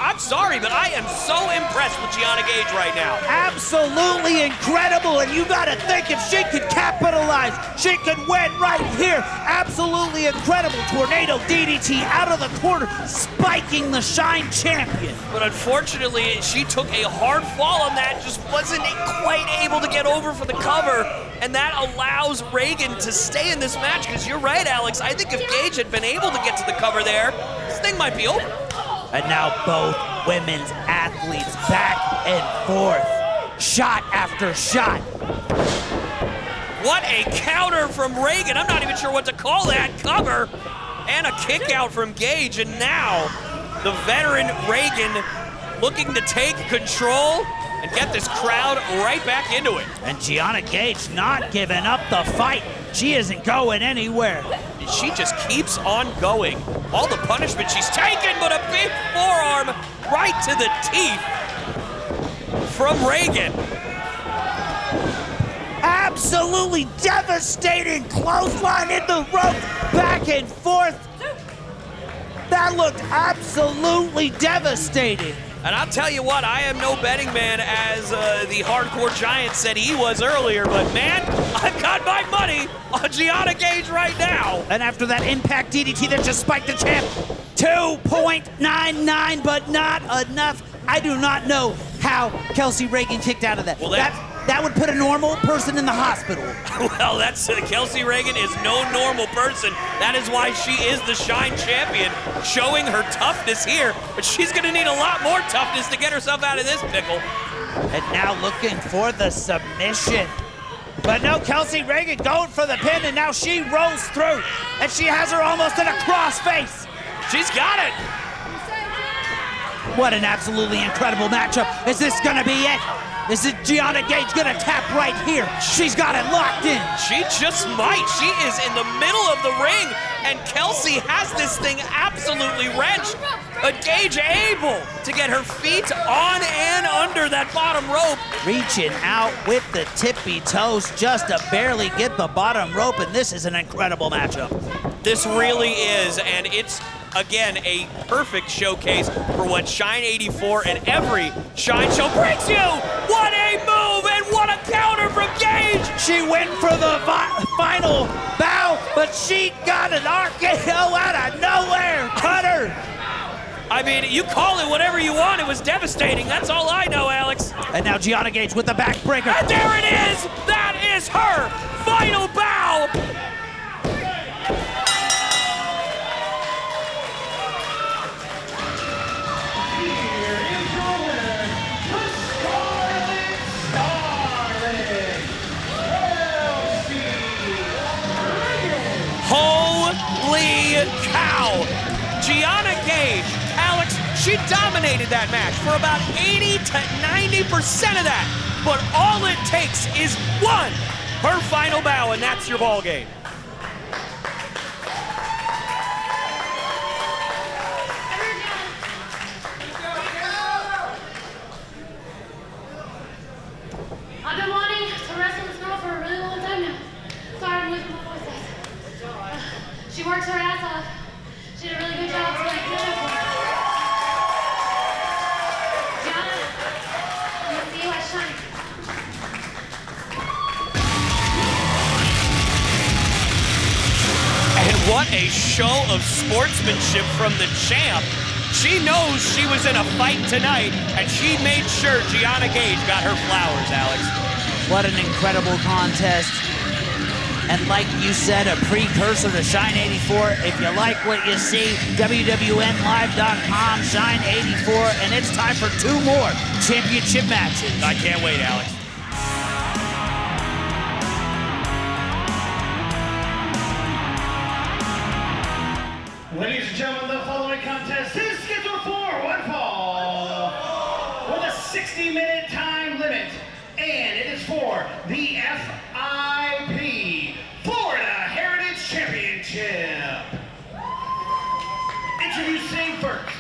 Speaker 4: I'm sorry, but I am so impressed with Gianna Gage right now.
Speaker 2: Absolutely incredible, and you gotta think if she could capitalize, she could win right here. Absolutely incredible tornado DDT out of the corner, spiking the Shine champion.
Speaker 4: But unfortunately, she took a hard fall on that, just wasn't quite able to get over for the cover, and that allows Raegan to stay in this match, because you're right, Alex, I think if Gage had been able to get to the cover there, this thing might be over.
Speaker 2: And now both women's athletes back and forth, shot after shot.
Speaker 4: What a counter from Raegan. I'm not even sure what to call that cover. And a kick out from Gage, and now the veteran Raegan looking to take control and get this crowd right back into it.
Speaker 2: And Gianna Gage not giving up the fight. She isn't going anywhere.
Speaker 4: She just keeps on going. All the punishment she's taken, but a big forearm right to the teeth from Raegan.
Speaker 2: Absolutely devastating clothesline in the rope, back and forth. That looked absolutely devastating.
Speaker 4: And I'll tell you what, I am no betting man, as the hardcore giant said he was earlier, but man, I've got my money on Gianna Gage right now.
Speaker 2: And after that impact DDT that just spiked the champ, 2.99, but not enough. I do not know how Kelsey Raegan kicked out of that.
Speaker 4: Well,
Speaker 2: that would put a normal person in the hospital.
Speaker 4: Well, that's Kelsey Raegan is no normal person. That is why she is the Shine champion, showing her toughness here. But she's gonna need a lot more toughness to get herself out of this pickle.
Speaker 2: And now looking for the submission. But no, Kelsey Raegan going for the pin, and now she rolls through. And she has her almost in a crossface.
Speaker 4: She's got it.
Speaker 2: What an absolutely incredible matchup. Is this gonna be it? Is it Gianna Gage gonna tap right here? She's got it locked in.
Speaker 4: She just might. She is in the middle of the ring, and Kelsey has this thing absolutely wrenched. But Gage able to get her feet on and under that bottom rope.
Speaker 2: Reaching out with the tippy toes just to barely get the bottom rope, and this is an incredible matchup.
Speaker 4: This really is, and it's, again, a perfect showcase for what Shine 84 and every Shine show brings you. What a move, and what a counter from Gage.
Speaker 2: She went for the final bow, but she got an RKO out of nowhere. Cutter.
Speaker 4: I mean, you call it whatever you want. It was devastating. That's all I know, Alex.
Speaker 2: And now Gianna Gage with the backbreaker.
Speaker 4: And there it is. That is her final bow. Holy cow! Gianna Gage, Alex, she dominated that match for about 80 to 90% of that. But all it takes is one, her final bow, and that's your ball game.
Speaker 7: I've been wanting to wrestle this girl for a really long time now. Sorry, I'm losing my voice. She works her ass off. She did a really good job tonight. Gianna, I'm gonna see you at Shine.
Speaker 4: And what a show of sportsmanship from the champ. She knows she was in a fight tonight, and she made sure Gianna Gage got her flowers, Alex.
Speaker 2: What an incredible contest. And like you said, a precursor to Shine 84. If you like what you see, WWNLive.com, Shine 84, and it's time for 2 more championship matches.
Speaker 4: I can't wait, Alex.
Speaker 1: Ladies and gentlemen, the following contest is scheduled for one fall with a 60-minute time limit, and it is for the FIP Florida Heritage Championship. Introducing first.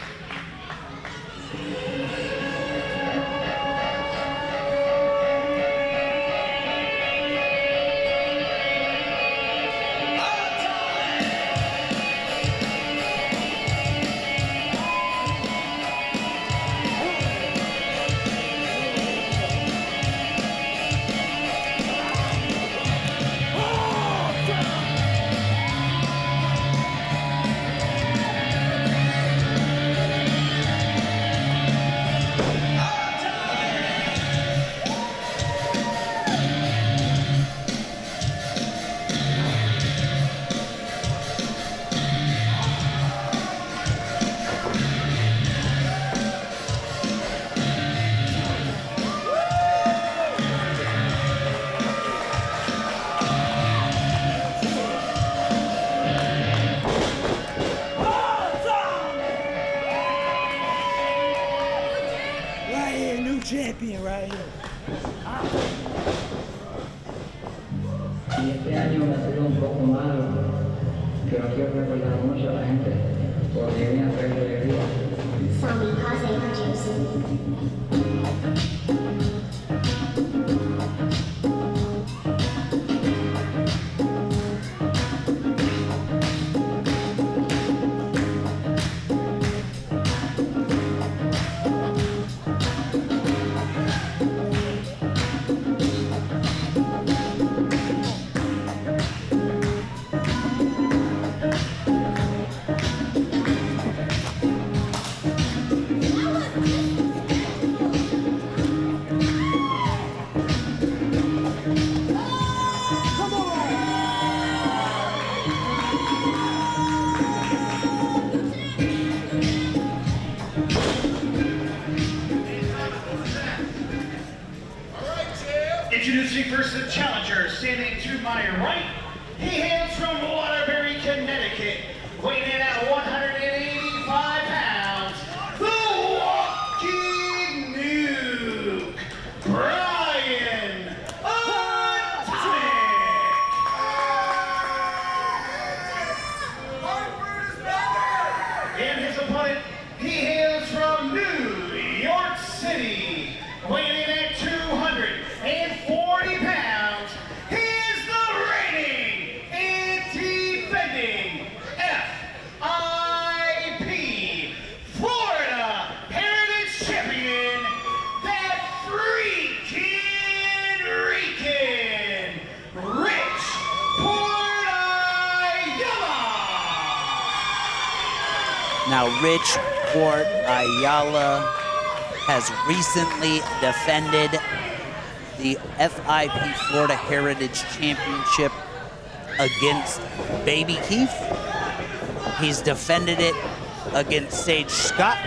Speaker 8: Y este año me ha sido un poco malo, pero quiero recordar mucho a la gente porque me ha traído alegría.
Speaker 9: 上面趴死個條線。
Speaker 1: Introducing first the challenger, standing to my right. He hails from Waterbury, Connecticut, weighing in at 185 pounds. The walking nuke, Brian Atomic. And his opponent, he hails from New York City, weighing in at 240 pounds. He is the reigning and defending FIP Florida Heritage Champion, that freaking Rican, Rich Ayala.
Speaker 2: Now, Rich Ayala has recently defended the FIP Florida Heritage Championship against Baby Keith. He's defended it against Sage Scott.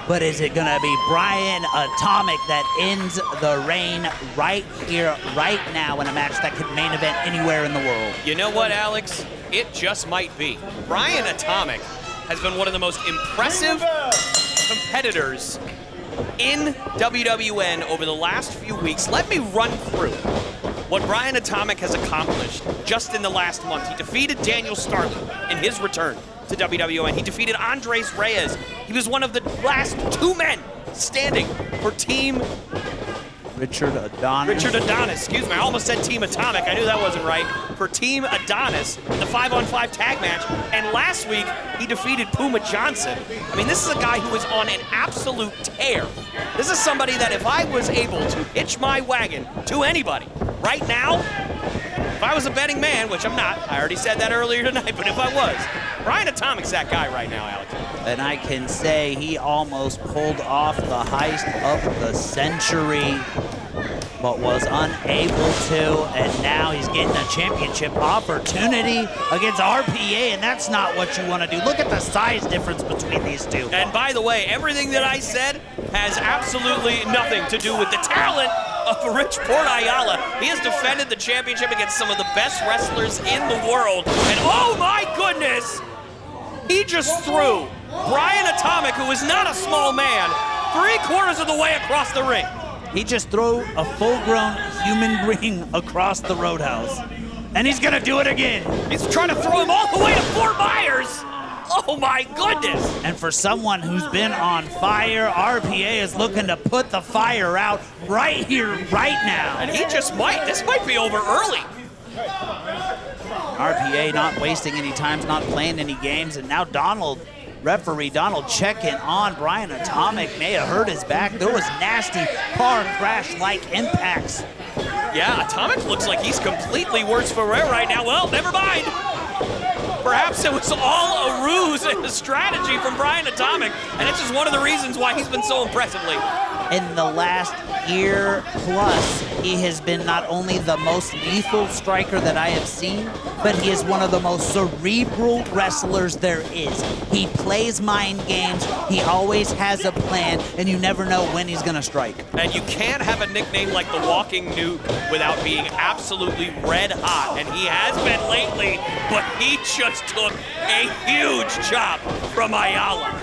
Speaker 2: But is it gonna be Brian Atomic that ends the reign right here, right now, in a match that could main event anywhere in the world?
Speaker 4: You know what, Alex? It just might be. Brian Atomic has been one of the most impressive competitors in WWN over the last few weeks. Let me run through what Brian Atomic has accomplished just in the last month. He defeated Daniel Starley in his return to WWN. He defeated Andres Reyes. He was one of the last two men standing for Team
Speaker 2: Richard Adonis,
Speaker 4: excuse me. I almost said Team Atomic. I knew that wasn't right. For Team Adonis in the 5-on-5 tag match. And last week, he defeated Puma Johnson. I mean, this is a guy who is on an absolute tear. This is somebody that if I was able to hitch my wagon to anybody right now, if I was a betting man, which I'm not, I already said that earlier tonight, but if I was, Brian Atomic's that guy right now, Alex.
Speaker 2: And I can say he almost pulled off the heist of the century, but was unable to, and now he's getting a championship opportunity against RPA, and that's not what you want to do. Look at the size difference between these two.
Speaker 4: And by the way, everything that I said has absolutely nothing to do with the talent of Rich Ayala. He has defended the championship against some of the best wrestlers in the world, and oh my goodness, he just threw Brian Atomic, who is not a small man, 3/4 of the way across the ring.
Speaker 2: He just threw a full-grown human being across the Roadhouse. And he's gonna do it again.
Speaker 4: He's trying to throw him all the way to Fort Myers. Oh my goodness.
Speaker 2: And for someone who's been on fire, RPA is looking to put the fire out right here, right now.
Speaker 4: And he just might. This might be over early.
Speaker 2: RPA not wasting any time, not playing any games, and now referee Donald checking on Brian Atomic. May have hurt his back. There was nasty car crash-like impacts.
Speaker 4: Yeah, Atomic looks like he's completely worse for wear right now. Well, never mind. Perhaps it was all a ruse and a strategy from Brian Atomic, and it's just one of the reasons why he's been so impressive lately.
Speaker 2: In the last year plus, he has been not only the most lethal striker that I have seen, but he is one of the most cerebral wrestlers there is. He plays mind games, he always has a plan, and you never know when he's gonna strike.
Speaker 4: And you can't have a nickname like the Walking Nuke without being absolutely red hot, and he has been lately, but he just took a huge chop from Ayala.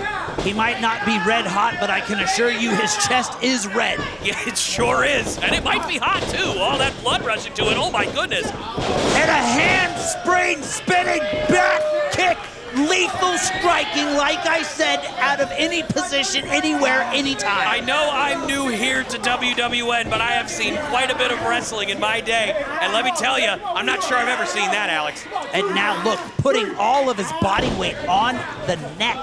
Speaker 2: He might not be red hot, but I can assure you his chest is red.
Speaker 4: Yeah, it sure is. And it might be hot, too. All that blood rushing to it. Oh, my goodness.
Speaker 2: And a handspring spinning back kick. Lethal striking, like I said, out of any position, anywhere, anytime.
Speaker 4: I know I'm new here to WWN, but I have seen quite a bit of wrestling in my day. And let me tell you, I'm not sure I've ever seen that, Alex.
Speaker 2: And now look, putting all of his body weight on the neck,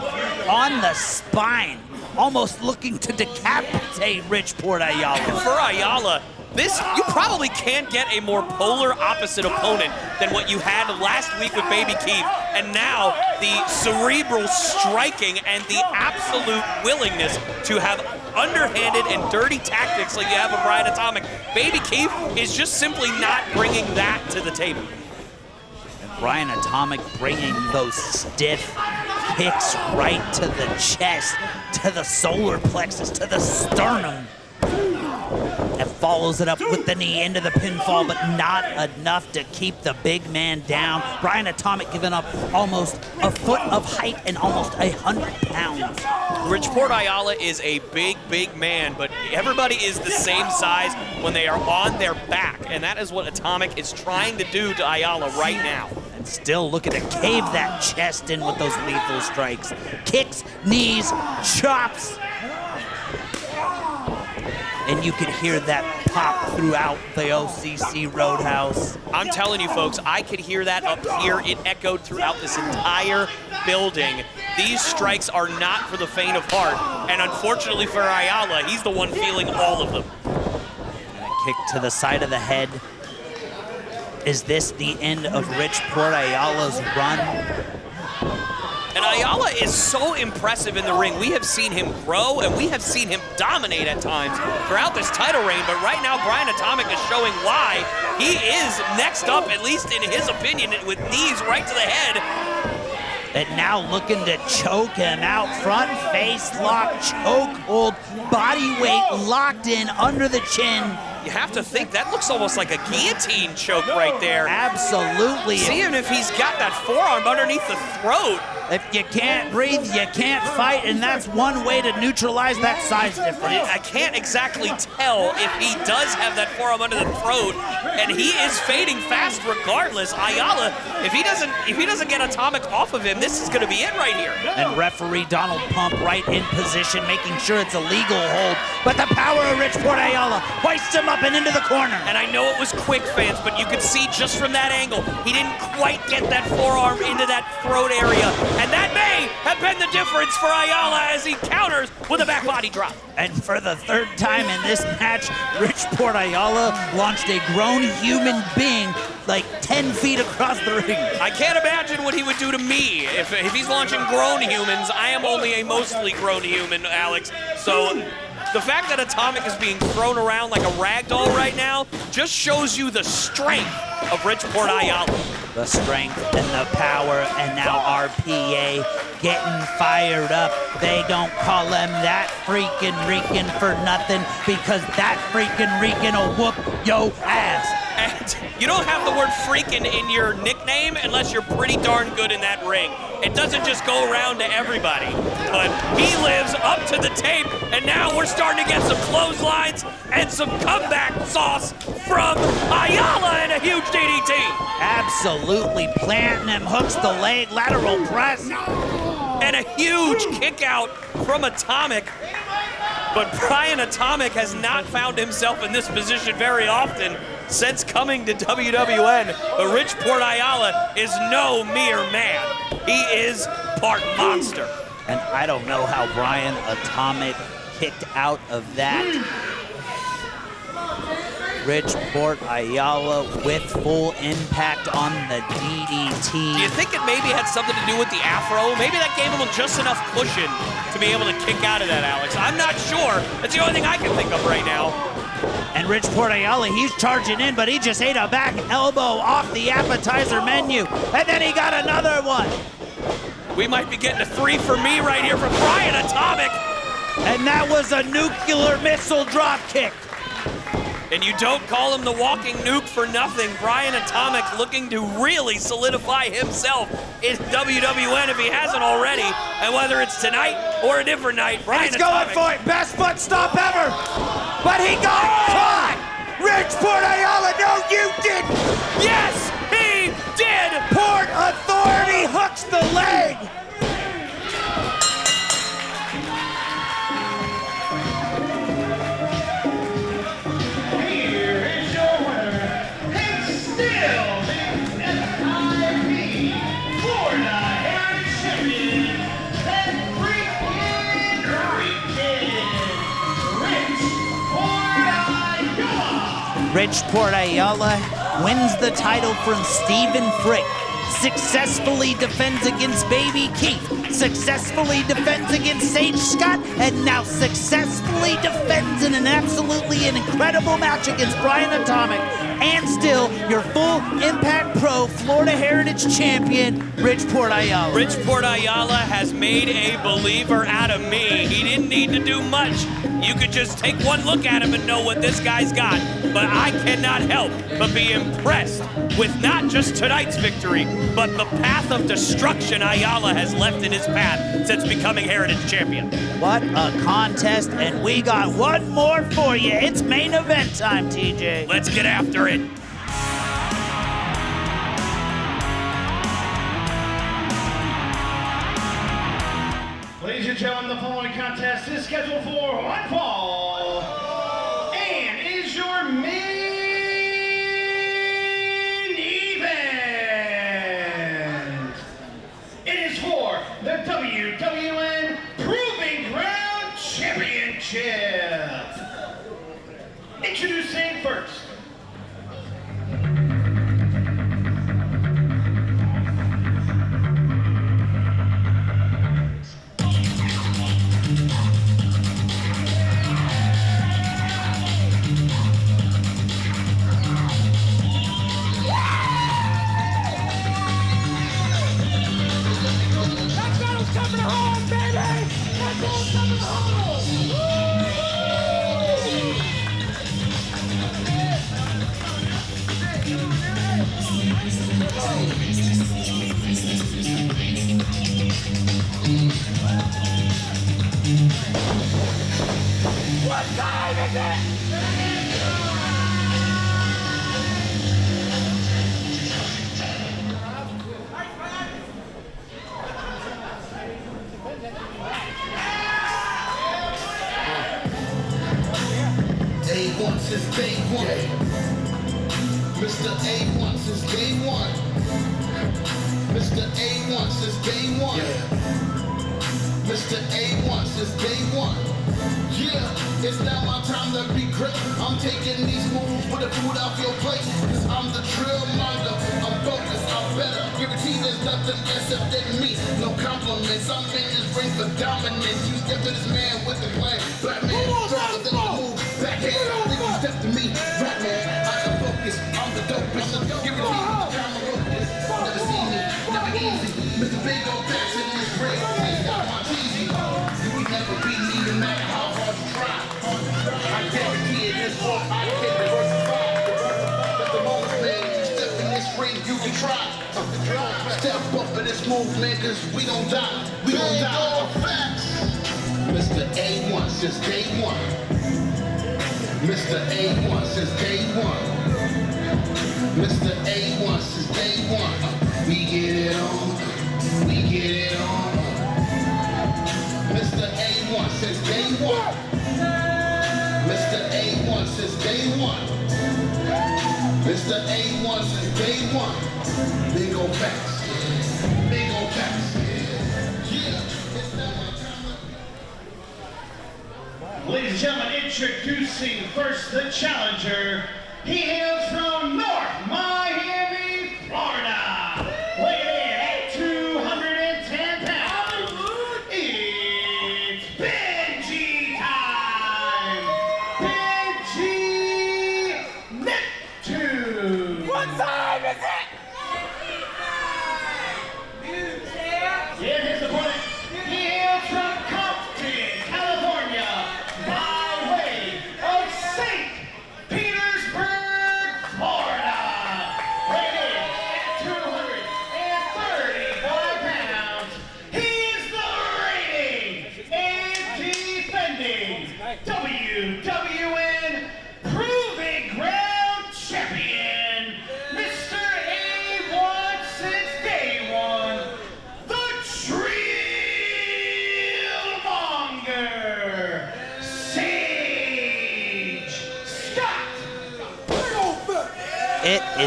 Speaker 2: on the spine, almost looking to decapitate Richport Ayala.
Speaker 4: For Ayala, you probably can't get a more polar opposite opponent than what you had last week with Baby Keith. And now the cerebral striking and the absolute willingness to have underhanded and dirty tactics like you have with Brian Atomic. Baby Keith is just simply not bringing that to the table.
Speaker 2: And Brian Atomic bringing those stiff kicks right to the chest, to the solar plexus, to the sternum. And follows it up with the knee into the pinfall, but not enough to keep the big man down. Brian Atomic giving up almost a foot of height and almost 100 pounds.
Speaker 4: Richport Ayala is a big, big man, but everybody is the same size when they are on their back, and that is what Atomic is trying to do to Ayala right now.
Speaker 2: And still looking to cave that chest in with those lethal strikes. Kicks, knees, chops. And you could hear that pop throughout the OCC Road House.
Speaker 4: I'm telling you, folks, I could hear that up here. It echoed throughout this entire building. These strikes are not for the faint of heart. And unfortunately for Ayala, he's the one feeling all of them.
Speaker 2: And a kick to the side of the head. Is this the end of Richport Ayala's run?
Speaker 4: And Ayala is so impressive in the ring. We have seen him grow, and we have seen him dominate at times throughout this title reign, but right now Brian Atomic is showing why he is next up, at least in his opinion, with knees right to the head.
Speaker 2: And now looking to choke him out, front face lock, choke hold, body weight locked in under the chin.
Speaker 4: You have to think, that looks almost like a guillotine choke right there.
Speaker 2: Absolutely.
Speaker 4: Seeing if he's got that forearm underneath the throat.
Speaker 2: If you can't breathe, you can't fight, and that's one way to neutralize that size difference.
Speaker 4: I can't exactly tell if he does have that forearm under the throat, and he is fading fast regardless. Ayala, if he doesn't get Atomic off of him, this is going to be it right here.
Speaker 2: And referee Donald Pump right in position, making sure it's a legal hold. But the power of Richport Ayala hoists him up and into the corner.
Speaker 4: And I know it was quick, fans, but you could see just from that angle, he didn't quite get that forearm into that throat area. And that may have been the difference for Ayala as he counters with a back body drop.
Speaker 2: And for the third time in this match, Richport Ayala launched a grown human being like 10 feet across the ring.
Speaker 4: I can't imagine what he would do to me. If he's launching grown humans, I am only a mostly grown human, Alex. So the fact that Atomic is being thrown around like a rag doll right now just shows you the strength of Richport Ayala.
Speaker 2: The strength and the power, and now RPA getting fired up. They don't call him that freaking Rican for nothing, because that freaking Rican will whoop yo ass.
Speaker 4: And you don't have the word freaking in your nickname unless you're pretty darn good in that ring. It doesn't just go around to everybody. But he lives up to the tape, and now we're starting to get some clotheslines and some comeback sauce from Ayala and a huge DDT.
Speaker 2: Absolutely planting him, hooks the leg, lateral press.
Speaker 4: And a huge kick out from Atomic. But Brian Atomic has not found himself in this position very often since coming to WWN. But Richport Ayala is no mere man. He is part monster.
Speaker 2: And I don't know how Brian Atomic kicked out of that. Richport Ayala with full impact on the DDT.
Speaker 4: Do you think it maybe had something to do with the afro? Maybe that gave him just enough cushion to be able to kick out of that, Alex. I'm not sure. That's the only thing I can think of right now.
Speaker 2: And Richport Ayala, he's charging in, but he just ate a back elbow off the appetizer menu. And then he got another one.
Speaker 4: We might be getting a 3 for me right here from Brian Atomic.
Speaker 2: And that was a nuclear missile drop kick.
Speaker 4: And you don't call him the walking nuke for nothing. Brian Atomic looking to really solidify himself in WWN if he hasn't already. And whether it's tonight or a different night, Brian Atomic.
Speaker 3: He's going for it. Best foot stop ever. But he got caught. Rich Port Ayala, no, you didn't.
Speaker 4: Yes, he did.
Speaker 3: Port Authority hooks the leg.
Speaker 2: Rich Port Ayala wins the title from Stephen Frick, successfully defends against Baby Keith, successfully defends against Sage Scott, and now successfully defends in an incredible match against Brian Atomic, and still your full Impact Pro Florida Heritage Champion, Rich Port Ayala.
Speaker 4: Rich Port Ayala has made a believer out of me. He didn't need to do much. You could just take one look at him and know what this guy's got. But I cannot help but be impressed with not just tonight's victory, but the path of destruction Ayala has left in his path since becoming Heritage Champion.
Speaker 2: What a contest, and we got one more for you. It's main event time, TJ.
Speaker 4: Let's get after it.
Speaker 1: Ladies and gentlemen, the following contest is scheduled for one fall and is your main event. It is for the WWN Proving Ground Championship. Introducing first.
Speaker 6: What time is it?
Speaker 10: A1 since day one. Mr. A1 since day one. Mr. A1 since day one. Mr. A1 since day one. Yeah, it's now my time to be great. I'm taking these moves with the food off your plate. Cause I'm the drill monger. I'm focused, I'm better. Guarantee there's nothing except than me. No compliments. I'm in this ring for dominance. You step to this man with the plan. Black man, stronger than the move. Backhand, then you step to me. Rap man, I am focused. I'm the dopest. Guarantee the time I wrote this. Never seen it, never easy. Mr. Big old Dax in this ring. He's got my cheesy. You would never be me no matter how hard you try. I guarantee it, this war, I can diversify. But the most, man, you step in this ring, you can try. Step up in this movement, cause we gon' die. We gon' die. Mr. A1 since day one. Mr. A1 since day one. Mr. A1 since day one. We get it on. We get it on. Mr. A1 since day one. Mr. A1 since day one. Mr. A1 since day one. Big ol' facts. Big ol' facts. Yeah. It's now my time.
Speaker 1: Ladies and gentlemen, introducing first the challenger. He hails from North Miami, Florida. Weighing in at 210 pounds. It's Benjy time. Benjy Neptune.
Speaker 6: What time is it?
Speaker 1: Yeah, his opponent. He hails from Compton, California, by way of St. Peter,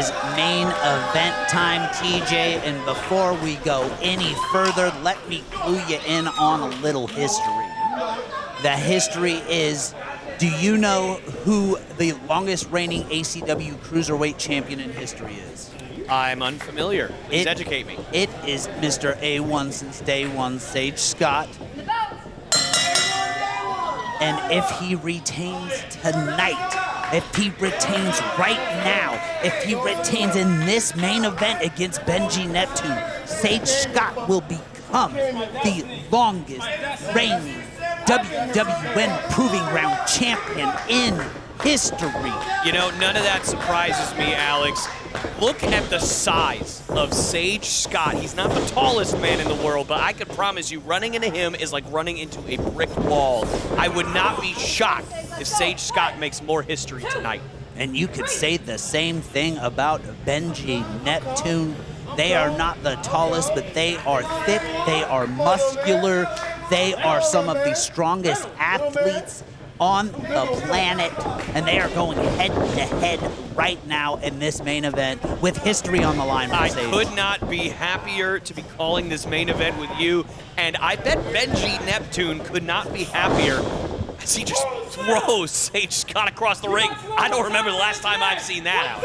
Speaker 2: is main event time, TJ. And before we go any further, let me clue you in on a little history. The history is, do you know who the longest reigning ACW Cruiserweight champion in history is?
Speaker 4: I'm unfamiliar. Please educate me.
Speaker 2: It is Mr. A1 since day one, Sage Scott. And if he retains tonight, if he retains right now, if he retains in this main event against Benjy Neptune, Sage Scott will become the longest reigning WWN Proving Ground champion in history.
Speaker 4: You know, none of that surprises me, Alex. Look at the size of Sage Scott. He's not the tallest man in the world, but I can promise you running into him is like running into a brick wall. I would not be shocked if Sage Scott makes more history tonight.
Speaker 2: And you could say the same thing about Benjy Neptune. They are not the tallest, but they are thick, they are muscular, they are some of the strongest athletes on the planet, and they are going head-to-head right now in this main event with history on the line for Sage.
Speaker 4: I could not be happier to be calling this main event with you, and I bet Benjy Neptune could not be happier as he just throws Sage Scott across the ring. I don't remember the last time I've seen that out.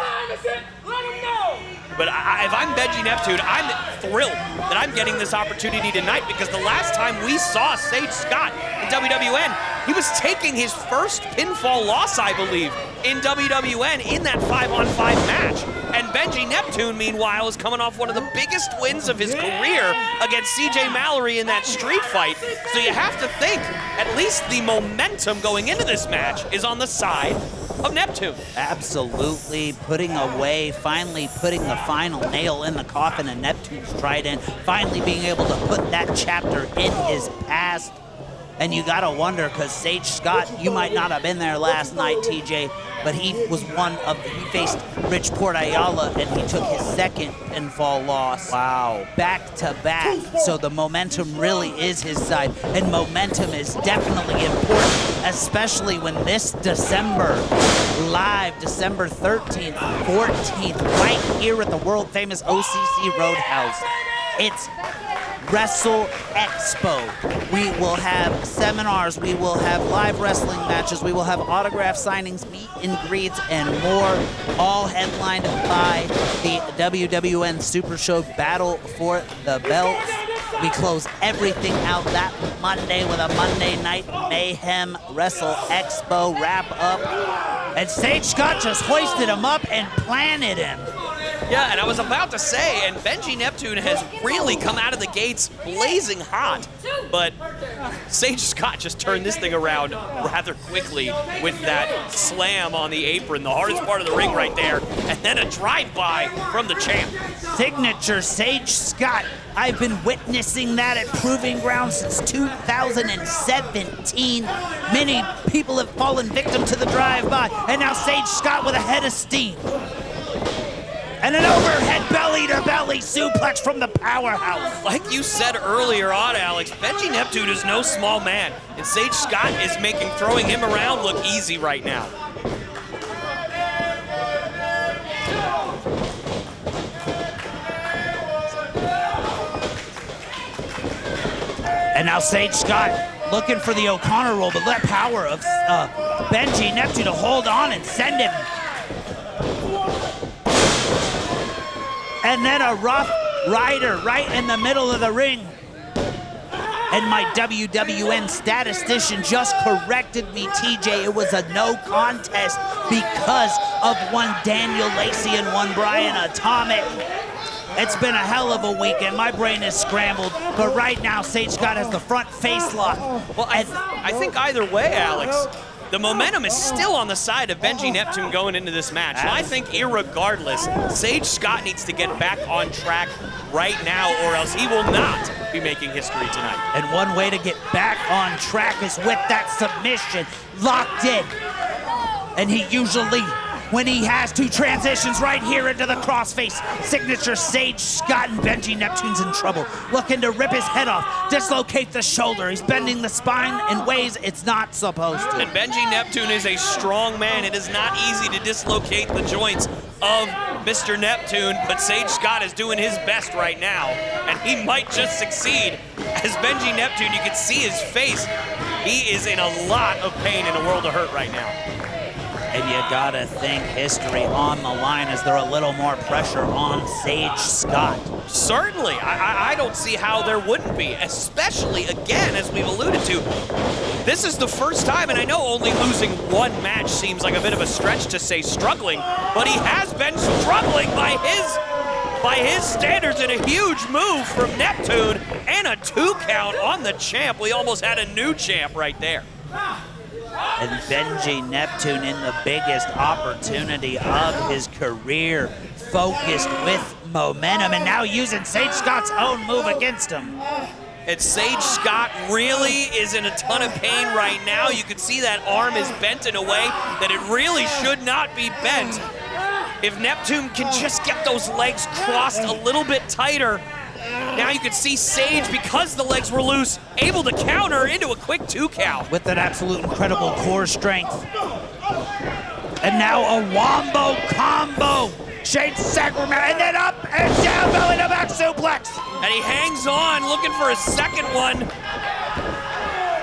Speaker 4: But if I'm Benjy Neptune, I'm thrilled that I'm getting this opportunity tonight, because the last time we saw Sage Scott in WWN, he was taking his first pinfall loss, I believe, in WWN in that 5-on-5 match. And Benjy Neptune, meanwhile, is coming off one of the biggest wins of his career against CJ Mallory in that street fight. So you have to think, at least the momentum going into this match is on the side of Neptune.
Speaker 2: Absolutely, finally putting the final nail in the coffin of Neptune's trident, finally being able to put that chapter in his past. And you gotta wonder, because Sage Scott, you might not have been there last night, TJ, but he faced Rich Port Ayala, and he took his second pinfall loss. Wow. Back to back. So the momentum really is his side, and momentum is definitely important, especially when this December, live December 13th, 14th, right here at the world famous OCC Road House. It's Wrestle Expo. We will have seminars, we will have live wrestling matches, we will have autograph signings, meet and greets, and more, all headlined by the WWN Supershow Battle for the Belts. We close everything out that Monday with a Monday Night Mayhem Wrestle Expo wrap-up. And Sage Scott just hoisted him up and planted him.
Speaker 4: Yeah, and I was about to say, and Benjy Neptune has really come out of the gates blazing hot, but Sage Scott just turned this thing around rather quickly with that slam on the apron, the hardest part of the ring right there, and then a drive-by from the champ.
Speaker 2: Signature Sage Scott. I've been witnessing that at Proving Ground since 2017. Many people have fallen victim to the drive-by, and now Sage Scott with a head of steam. And an overhead belly-to-belly suplex from the powerhouse.
Speaker 4: Like you said earlier on, Alex, Benjy Neptune is no small man, and Sage Scott is making throwing him around look easy right now.
Speaker 2: And now Sage Scott looking for the O'Connor roll, but that power of Benjy Neptune to hold on and send him. And then a rough rider right in the middle of the ring. And my WWN statistician just corrected me, TJ. It was a no contest because of one Daniel Lacey and one Brian Atomic. It's been a hell of a weekend. My brain is scrambled. But right now, Sage Scott has the front face lock.
Speaker 4: Well, I think either way, Alex, the momentum is still on the side of Benjy Neptune going into this match. And I think irregardless, Sage Scott needs to get back on track right now, or else he will not be making history tonight.
Speaker 2: And one way to get back on track is with that submission locked in. And he usually, when he has to, transitions right here into the crossface. Signature Sage Scott, and Benjy Neptune's in trouble. Looking to rip his head off, dislocate the shoulder. He's bending the spine in ways it's not supposed to.
Speaker 4: And Benjy Neptune is a strong man. It is not easy to dislocate the joints of Mr. Neptune, but Sage Scott is doing his best right now, and he might just succeed. As Benjy Neptune, you can see his face. He is in a lot of pain in a world of hurt right now.
Speaker 2: And you gotta think history on the line. Is there a little more pressure on Sage Scott?
Speaker 4: Certainly, I don't see how there wouldn't be, especially, again, as we've alluded to, this is the first time, and I know only losing one match seems like a bit of a stretch to say struggling, but he has been struggling by his standards, in a huge move from Neptune, and a 2 count on the champ. We almost had a new champ right there.
Speaker 2: And Benjy Neptune in the biggest opportunity of his career, focused with momentum, and now using Sage Scott's own move against him.
Speaker 4: And Sage Scott really is in a ton of pain right now. You can see that arm is bent in a way that it really should not be bent. If Neptune can just get those legs crossed a little bit tighter, now you can see Sage, because the legs were loose, able to counter into a quick 2 count.
Speaker 2: With that absolute incredible core strength. And now a wombo combo. Shane Sacramento, and then up and down, belly to back suplex.
Speaker 4: And he hangs on, looking for a second one.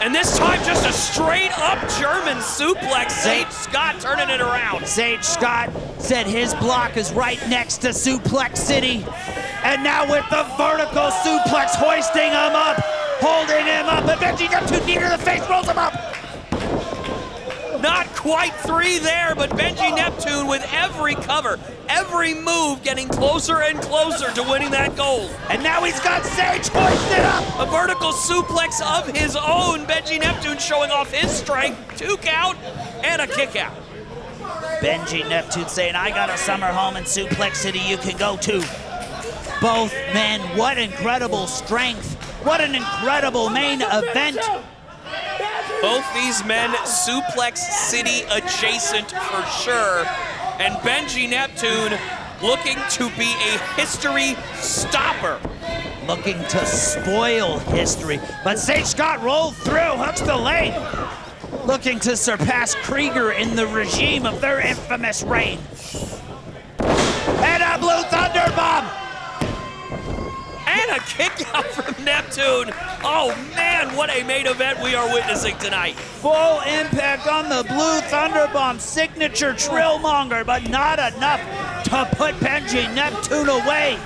Speaker 4: And this time, just a straight up German suplex. Sage Scott turning it around.
Speaker 2: Sage Scott said his block is right next to Suplex City. And now with the vertical suplex, hoisting him up, holding him up, and Benjy Neptune knee to the face, rolls him up.
Speaker 4: Not quite 3 there, but Benjy Neptune with every cover, every move getting closer and closer to winning that gold.
Speaker 2: And now he's got Sage hoisted up.
Speaker 4: A vertical suplex of his own. Benjy Neptune showing off his strength. 2 count and a kick out.
Speaker 2: Benjy Neptune saying, I got a summer home in Suplex City you can go to. Both men, what incredible strength. What an incredible main event.
Speaker 4: Both these men Suplex City adjacent for sure. And Benjy Neptune looking to be a history stopper.
Speaker 2: Looking to spoil history. But Sage Scott rolled through, hooks the leg. Looking to surpass Krieger in the regime of their infamous reign. And a Blue Thunder Bomb.
Speaker 4: And a kick out from Neptune. Oh man, what a main event we are witnessing tonight.
Speaker 2: Full impact on the Blue Thunderbomb, signature Trillmonger, but not enough to put Benjy Neptune away.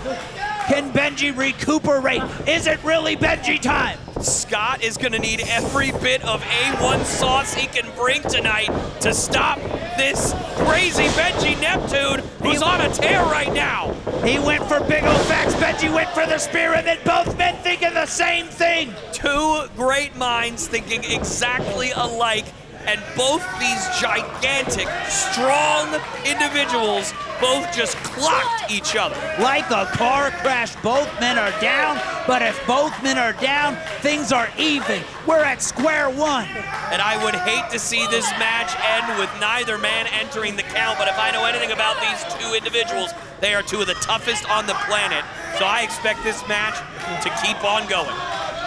Speaker 2: Can Benjy recuperate? Is it really Benjy time?
Speaker 4: Scott is gonna need every bit of A1 sauce he can bring tonight to stop this crazy Benjy Neptune, who's on a tear right now.
Speaker 2: He went for big old facts, Benjy went for the spear, and then both men thinking the same thing.
Speaker 4: 2 great minds thinking exactly alike, and both these gigantic, strong individuals both just clocked each other.
Speaker 2: Like a car crash, both men are down, but if both men are down, things are even. We're at square one.
Speaker 4: And I would hate to see this match end with neither man entering the count, but if I know anything about these 2 individuals, they are 2 of the toughest on the planet. So I expect this match to keep on going.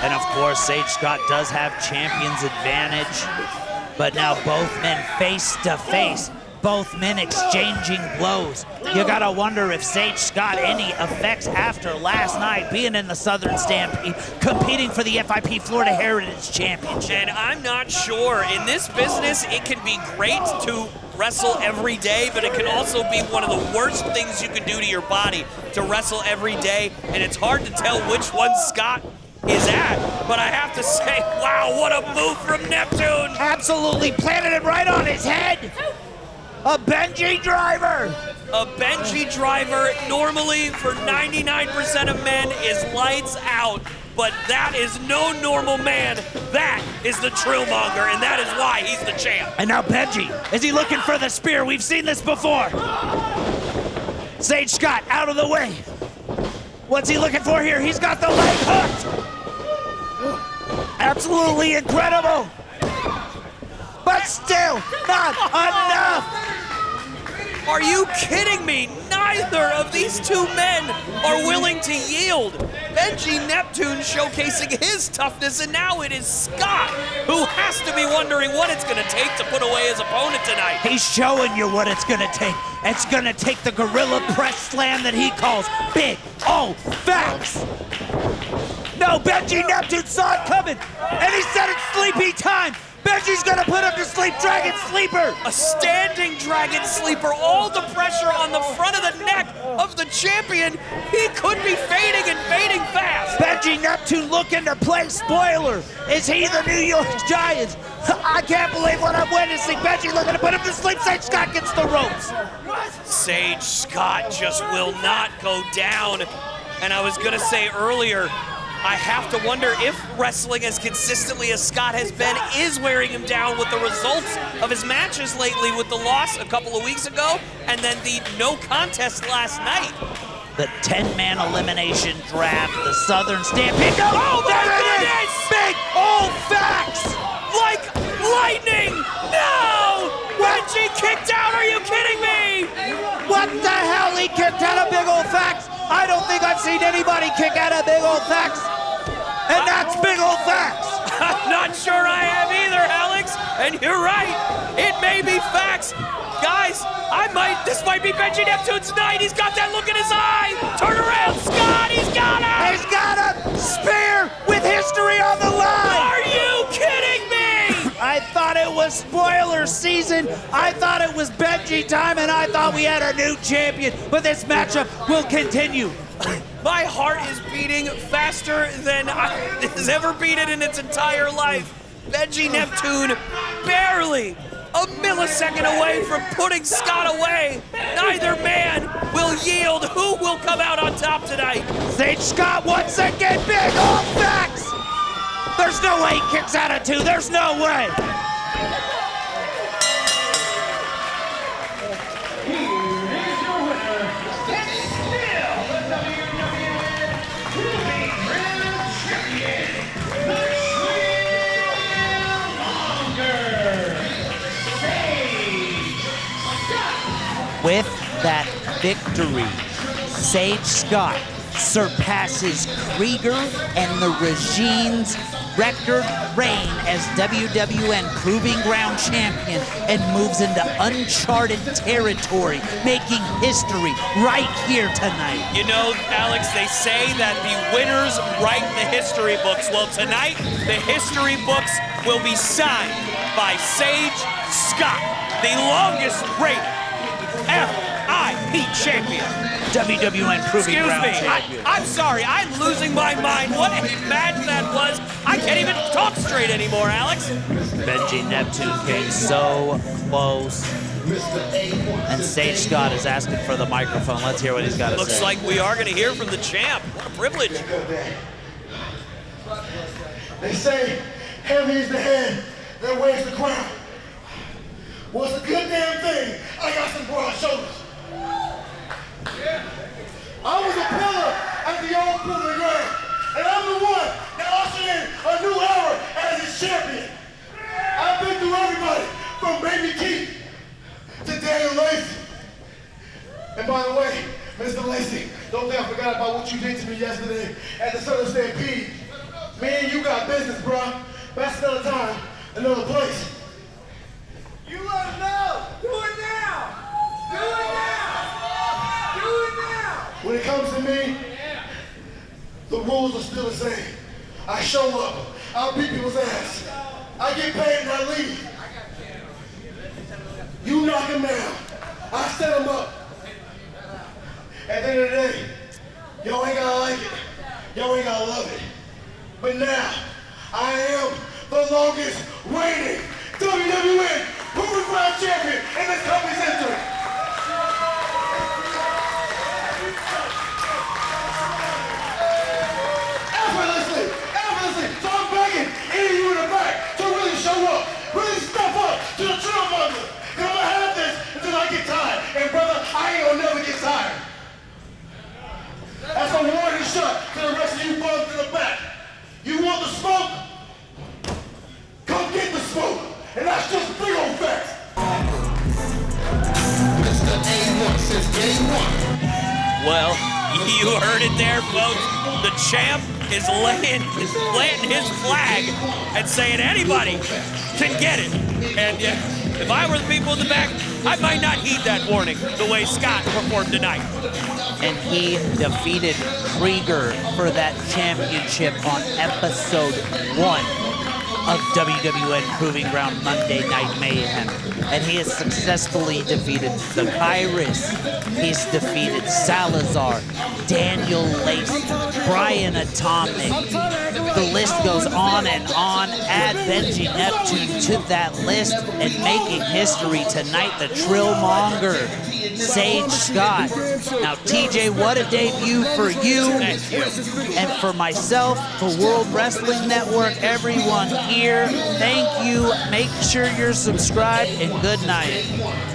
Speaker 2: And of course, Sage Scott does have champion's advantage, but now both men face to face. Both men exchanging blows. You gotta wonder if Sage Scott any effects after last night being in the Southern Stampede, competing for the FIP Florida Heritage Championship.
Speaker 4: And I'm not sure. In this business, it can be great to wrestle every day, but it can also be one of the worst things you can do to your body to wrestle every day, and it's hard to tell which one Scott is at, but I have to say, wow, what a move from Neptune!
Speaker 2: Absolutely planted it right on his head! A Benjy driver!
Speaker 4: A Benjy driver, normally for 99% of men, is lights out, but that is no normal man. That is the Trillmonger, and that is why he's the champ.
Speaker 2: And now Benjy, is he looking for the spear? We've seen this before. Sage Scott out of the way. What's he looking for here? He's got the leg hooked. Absolutely incredible. But still not enough.
Speaker 4: Are you kidding me? Neither of these 2 men are willing to yield. Benjy Neptune showcasing his toughness, and now it is Scott who has to be wondering what it's going to take to put away his opponent tonight.
Speaker 2: He's showing you what it's gonna take. It's gonna take the gorilla press slam that he calls Big O Facts. No, Benjy Neptune saw it coming, and he said it's sleepy time. Benjy's gonna put him to sleep, Dragon Sleeper.
Speaker 4: A standing Dragon Sleeper, all the pressure on the front of the neck of the champion. He could be fading and fading fast.
Speaker 2: Benjy Neptune looking to play spoiler. Is he the New York Giants? I can't believe what I'm witnessing. Benjy looking to put him to sleep. Sage Scott gets the ropes.
Speaker 4: Sage Scott just will not go down. And I was gonna say earlier, I have to wonder if wrestling as consistently as Scott has been is wearing him down with the results of his matches lately, with the loss a couple of weeks ago and then the no contest last night.
Speaker 2: The 10-man elimination draft, the Southern Stampede. No,
Speaker 4: oh
Speaker 2: there
Speaker 4: my
Speaker 2: it
Speaker 4: goodness!
Speaker 2: is! Big old facts!
Speaker 4: Like lightning! No! Benjy kicked out, are you kidding me?
Speaker 2: What the hell? He kicked out of Big old facts? I don't think I've seen anybody kick out of Big old facts. And that's Big old facts.
Speaker 4: I'm not sure I have either, Alex. And you're right. It may be facts. Guys, this might be Benjy Neptune's night. He's got that look in his eye. Turn around, Scott. He's got him.
Speaker 2: He's got a spear with history on the line.
Speaker 4: Are you kidding me?
Speaker 2: I thought it was spoiler season. I thought it was Benjy time, and I thought we had a new champion. But this matchup will continue.
Speaker 4: My heart is beating faster than it has ever beaten in its entire life. Benjy Neptune barely a millisecond away from putting Scott away. Neither man will yield. Who will come out on top tonight?
Speaker 2: Sage Scott once again, Big old facts. There's no way he kicks out of two. There's no way. With that victory, Sage Scott surpasses Krieger and the Regime's record reign as WWN Proving Ground Champion and moves into uncharted territory, making history right here tonight.
Speaker 4: You know, Alex, they say that the winners write the history books. Well, tonight, the history books will be signed by Sage Scott, the longest reigning FIP champion.
Speaker 2: WWN Proving Ground Champion.
Speaker 4: I'm sorry, I'm losing my mind. What a match that was. I can't even talk straight anymore, Alex.
Speaker 2: Benjy Neptune came so close. And Sage Scott is asking for the microphone. Let's hear what he's got to say.
Speaker 4: Looks like we are going to hear from the champ. What a privilege.
Speaker 10: They say heavy is the head that weighs the crown. Well, it's a good damn thing I got some broad shoulders. I was a pillar at the old Proving Ground, and I'm the one that ushered in a new era as its champion. I've been through everybody from Baby Keith to Daniel Lacey. And by the way, Mr. Lacey, don't think I forgot about what you did to me yesterday at the Southern Stampede. Me and you got business, bruh. That's another time, another place. You let him know. Do it now. Do it now. Do it now. When it comes to me, the rules are still the same. I show up. I'll beat people's ass. I get paid and I leave. You knock him down. I set him up. At the end of the day, y'all ain't gotta like it. Y'all ain't gotta love it. But now, I am the longest reigning WWN Proving Ground Champion in this company's history. Effortlessly. So I'm begging any of you in the back to really show up, really step up to the trail bundle. Cause I'm gonna have this until I get tired. And brother, I ain't gonna never get tired. That's a warning shot to the rest of you bums in the back. You want the smoke? Come get the smoke. And that's just big old facts. Mr. A1 since day one.
Speaker 4: Well, you heard it there, folks. The champ is laying his flag and saying anybody can get it. And if I were the people in the back, I might not heed that warning the way Scott performed tonight.
Speaker 2: And he defeated Krieger for that championship on episode 1 of WWN Proving Ground Monday Night Mayhem. And he has successfully defeated Zakairis. He's defeated Salazar, Daniel Lacey, Brian Atomic. The list goes on and on. Add Benjy Neptune to that list and making history tonight, the Trillmonger, Sage Scott. Now, TJ, what a debut for you.
Speaker 4: Thank you.
Speaker 2: And for myself, for World Wrestling Network, everyone here, thank you. Make sure you're subscribed, and good night.